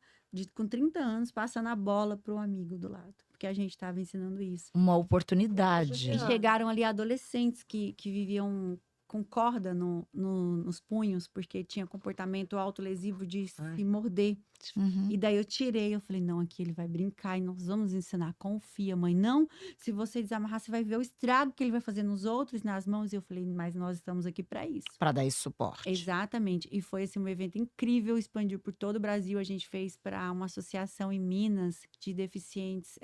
com 30 anos, passando a bola para o amigo do lado. Porque a gente estava ensinando isso. Uma oportunidade. E chegaram ali adolescentes que viviam com corda nos punhos, porque tinha comportamento autolesivo de Ai. se morder. Uhum. E daí eu tirei, eu falei, não, aqui ele vai brincar e nós vamos ensinar, confia, mãe. Não, se você desamarrar, você vai ver o estrago que ele vai fazer nos outros, nas mãos. E eu falei, mas nós estamos aqui para isso. Para dar esse suporte. Exatamente. E foi assim, um evento incrível, expandiu por todo o Brasil. A gente fez para uma associação em Minas de deficientes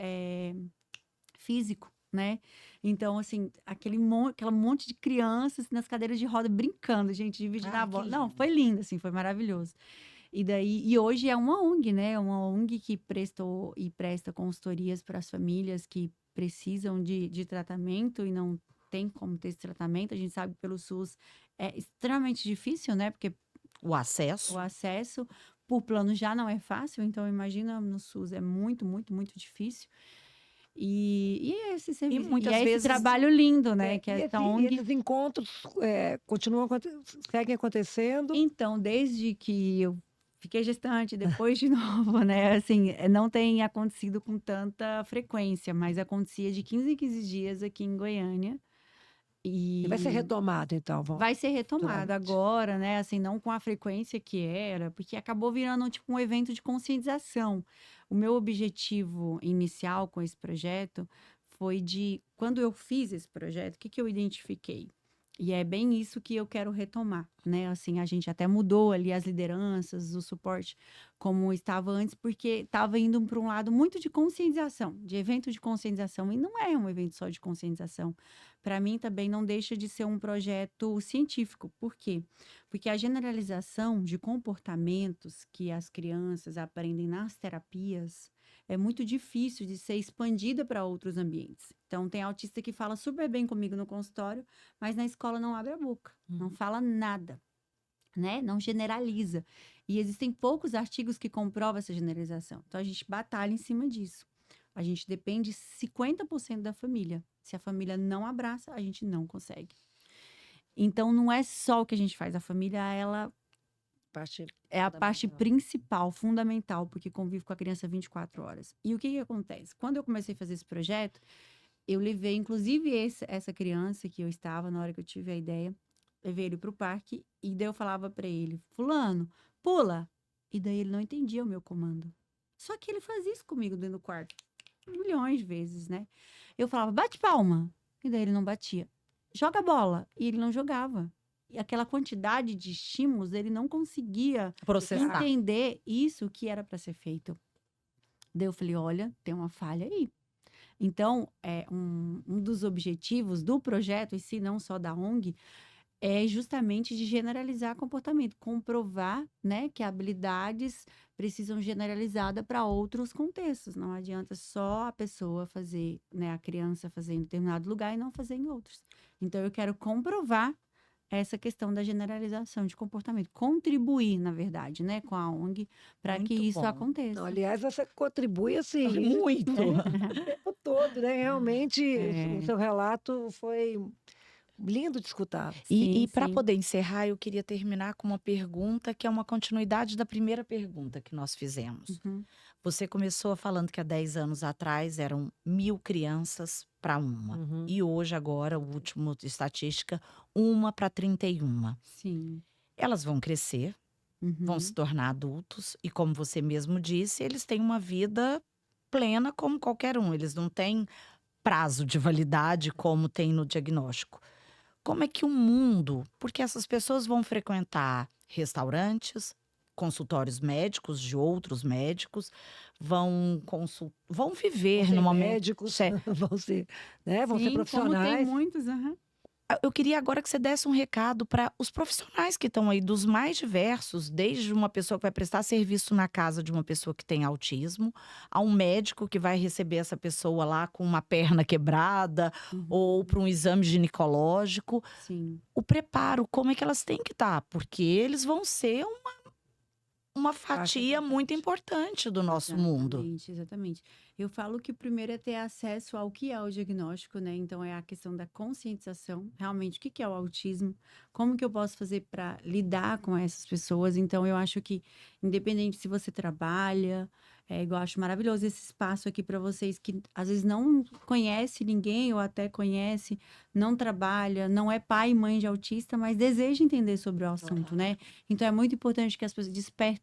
físico, né? Então, assim, aquela monte de crianças nas cadeiras de roda brincando, gente, dividindo Ai, a que bola. Não, lindo. foi lindo, assim, foi maravilhoso. E hoje é uma ONG, né? Uma ONG que presta consultorias para as famílias que precisam de tratamento e não tem como ter esse tratamento. A gente sabe que pelo SUS é extremamente difícil, né? Porque O acesso. o acesso por plano já não é fácil, então imagina no SUS é muito, muito, muito difícil. E é esse serviço, e muitas é esse vezes- trabalho lindo, né? Que E é essa e ONG. esses encontros seguem acontecendo? Então, desde que eu fiquei gestante, depois de novo, né? Assim, não tem acontecido com tanta frequência, mas acontecia de 15 em 15 dias aqui em Goiânia. E vai ser retomado, então, Vai ser retomado futuramente. agora, né? Assim, não com a frequência que era, porque acabou virando tipo um evento de conscientização. O meu objetivo inicial com esse projeto foi de, quando eu fiz esse projeto, o que que eu identifiquei? E é bem isso que eu quero retomar, né? Assim, a gente até mudou ali as lideranças, o suporte como estava antes, porque estava indo para um lado muito de conscientização, de evento de conscientização, e não é um evento só de conscientização. Para mim também não deixa de ser um projeto científico. Por quê? Porque a generalização de comportamentos que as crianças aprendem nas terapias é muito difícil de ser expandida para outros ambientes. Então, tem autista que fala super bem comigo no consultório, mas na escola não abre a boca, não fala nada, né? Não generaliza. E existem poucos artigos que comprovam essa generalização. Então, a gente batalha em cima disso. A gente depende 50% da família. Se a família não abraça, a gente não consegue. Então, não é só o que a gente faz. A família, ela Parte é a parte fundamental. principal, fundamental, porque convive com a criança 24 horas. E o que que acontece? Quando eu comecei a fazer esse projeto, eu levei, inclusive, essa criança que eu estava, na hora que eu tive a ideia, levei ele para o parque, e daí eu falava para ele, fulano, pula! E daí ele não entendia o meu comando. Só que ele fazia isso comigo dentro do quarto, milhões de vezes, né? Eu falava, bate palma! E daí ele não batia. Joga bola! E ele não jogava. E aquela quantidade de estímulos, ele não conseguia Processar. entender isso que era para ser feito. Daí eu falei, olha, tem uma falha aí. Então, um dos objetivos do projeto, e se não só da ONG, é justamente de generalizar comportamento, comprovar, né, que habilidades precisam generalizada para outros contextos. Não adianta só a pessoa fazer, né, a criança fazer em determinado lugar e não fazer em outros. Então, eu quero comprovar essa questão da generalização de comportamento, contribuir, na verdade, né, com a ONG, para que Muito isso bom. aconteça. Não, aliás, você contribui assim Muito. o tempo todo, né? Realmente, o seu relato foi lindo de escutar. Sim, E para sim. poder encerrar, eu queria terminar com uma pergunta que é uma continuidade da primeira pergunta que nós fizemos. Uhum. Você começou falando que há 10 anos atrás eram 1000 crianças para uma. Uhum. E hoje, agora, o último de estatística, 1 para 31. Sim. Elas vão crescer, vão Uhum. se tornar adultos, e como você mesmo disse, eles têm uma vida plena como qualquer um. Eles não têm prazo de validade como tem no diagnóstico. Como é que o mundo, porque essas pessoas vão frequentar restaurantes, consultórios médicos de outros médicos, vão viver Vão ser no momento. médicos, vão ser, né? Vão ser Sim, como tem profissionais. muitos, aham. Eu queria agora que você desse um recado para os profissionais que estão aí, dos mais diversos, desde uma pessoa que vai prestar serviço na casa de uma pessoa que tem autismo, a um médico que vai receber essa pessoa lá com uma perna quebrada, ou para um exame ginecológico. Sim. O preparo, como é que elas têm que estar? Porque eles vão ser uma fatia muito importante do nosso mundo. Exatamente, exatamente. Eu falo que o primeiro é ter acesso ao que é o diagnóstico, né? Então, é a questão da conscientização, realmente, o que que é o autismo, como que eu posso fazer para lidar com essas pessoas. Então, eu acho que, independente se você trabalha, eu acho maravilhoso esse espaço aqui para vocês que às vezes não conhece ninguém ou até conhece, não trabalha, não é pai e mãe de autista, mas deseja entender sobre o assunto, né? Então, é muito importante que as pessoas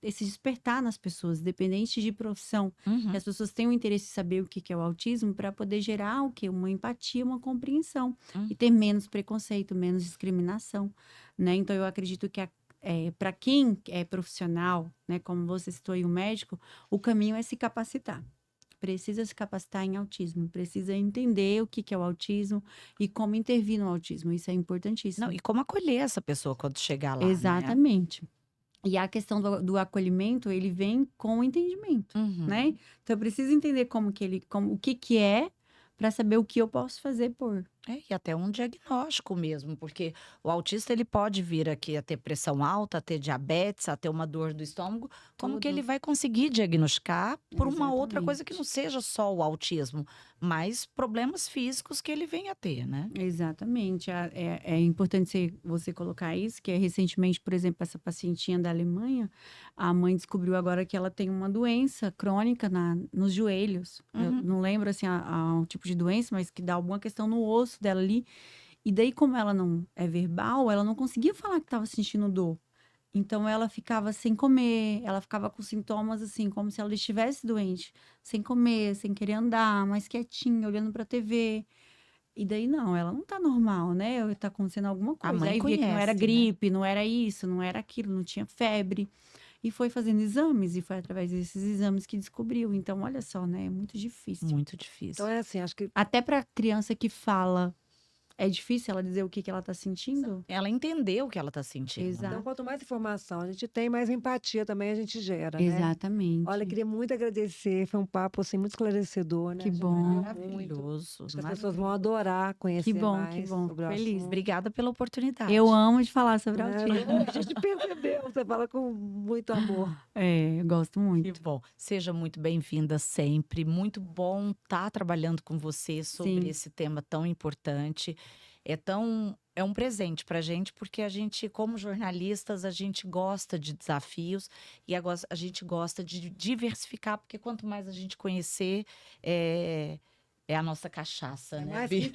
esse despertar nas pessoas, independente de profissão, Uhum. que as pessoas tenham interesse em saber o que que é o autismo para poder gerar o quê? Uma empatia, uma compreensão e ter menos preconceito, menos discriminação, né? Então, eu acredito que para quem é profissional, né, como você citou aí, o médico, o caminho é se capacitar. Precisa se capacitar em autismo, precisa entender o que que é o autismo e como intervir no autismo. Isso é importantíssimo. Não, e como acolher essa pessoa quando chegar lá, né? Exatamente. E a questão do acolhimento, ele vem com o entendimento, Uhum. né? Então, eu preciso entender o que que é para saber o que eu posso fazer por. E até um diagnóstico mesmo, porque o autista ele pode vir aqui a ter pressão alta, a ter diabetes, a ter uma dor do estômago, como que ele Tudo. vai conseguir diagnosticar por uma outra coisa que não Exatamente. seja só o autismo, mas problemas físicos que ele venha a ter, né? Exatamente. É importante você colocar isso, que recentemente, por exemplo, essa pacientinha da Alemanha, a mãe descobriu agora que ela tem uma doença crônica nos joelhos. Eu Uhum. não lembro assim o tipo de doença, mas que dá alguma questão no osso dela ali. E daí, como ela não é verbal, ela não conseguia falar que estava sentindo dor. Então ela ficava sem comer, ela ficava com sintomas assim, como se ela estivesse doente, sem comer, sem querer andar, mais quietinha, olhando para a TV. E daí não, ela não tá normal, né? Tá acontecendo alguma A coisa. mãe Aí via que não era conhece, né? gripe, não era isso, não era aquilo, não tinha febre. E foi fazendo exames, e foi através desses exames que descobriu. Então, olha só, né? É muito difícil. Muito Então difícil. é assim, acho que Até para criança que fala, é difícil ela dizer o que ela tá sentindo? Ela entendeu o que ela está sentindo, né? Exato. então, quanto mais informação a gente tem, mais empatia também a gente gera, né? Exatamente. Olha, queria muito agradecer, foi um papo assim muito esclarecedor, né? Que A gente bom. aprendeu muito. Maravilhoso. Acho que as pessoas vão adorar Que conhecer bom, mais que bom. sobre o Fico feliz. assunto. Obrigada pela oportunidade. Eu amo de falar sobre Né? autismo. A gente percebeu, você fala com muito amor. É, eu gosto Que muito. bom. Seja muito bem-vinda sempre. Muito bom estar trabalhando com você sobre Sim. esse tema tão importante. É um presente para a gente, porque a gente, como jornalistas, a gente gosta de desafios e a gente gosta de diversificar, porque quanto mais a gente conhecer, é a nossa cachaça, né, Mais Bia? que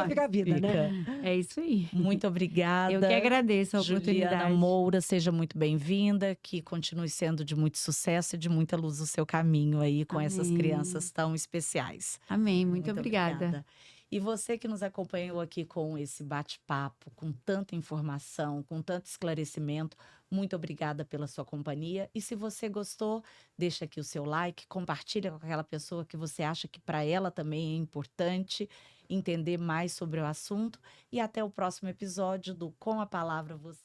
fica a vida, né? Fica. É isso aí. Muito obrigada. Eu que agradeço a Juliana oportunidade. Moura, seja muito bem-vinda, que continue sendo de muito sucesso e de muita luz no seu caminho aí com essas Amém. crianças tão especiais. Amém. Muito obrigada. Obrigada. E você que nos acompanhou aqui com esse bate-papo, com tanta informação, com tanto esclarecimento, muito obrigada pela sua companhia. E se você gostou, deixa aqui o seu like, compartilha com aquela pessoa que você acha que para ela também é importante entender mais sobre o assunto. E até o próximo episódio do Com a Palavra Você.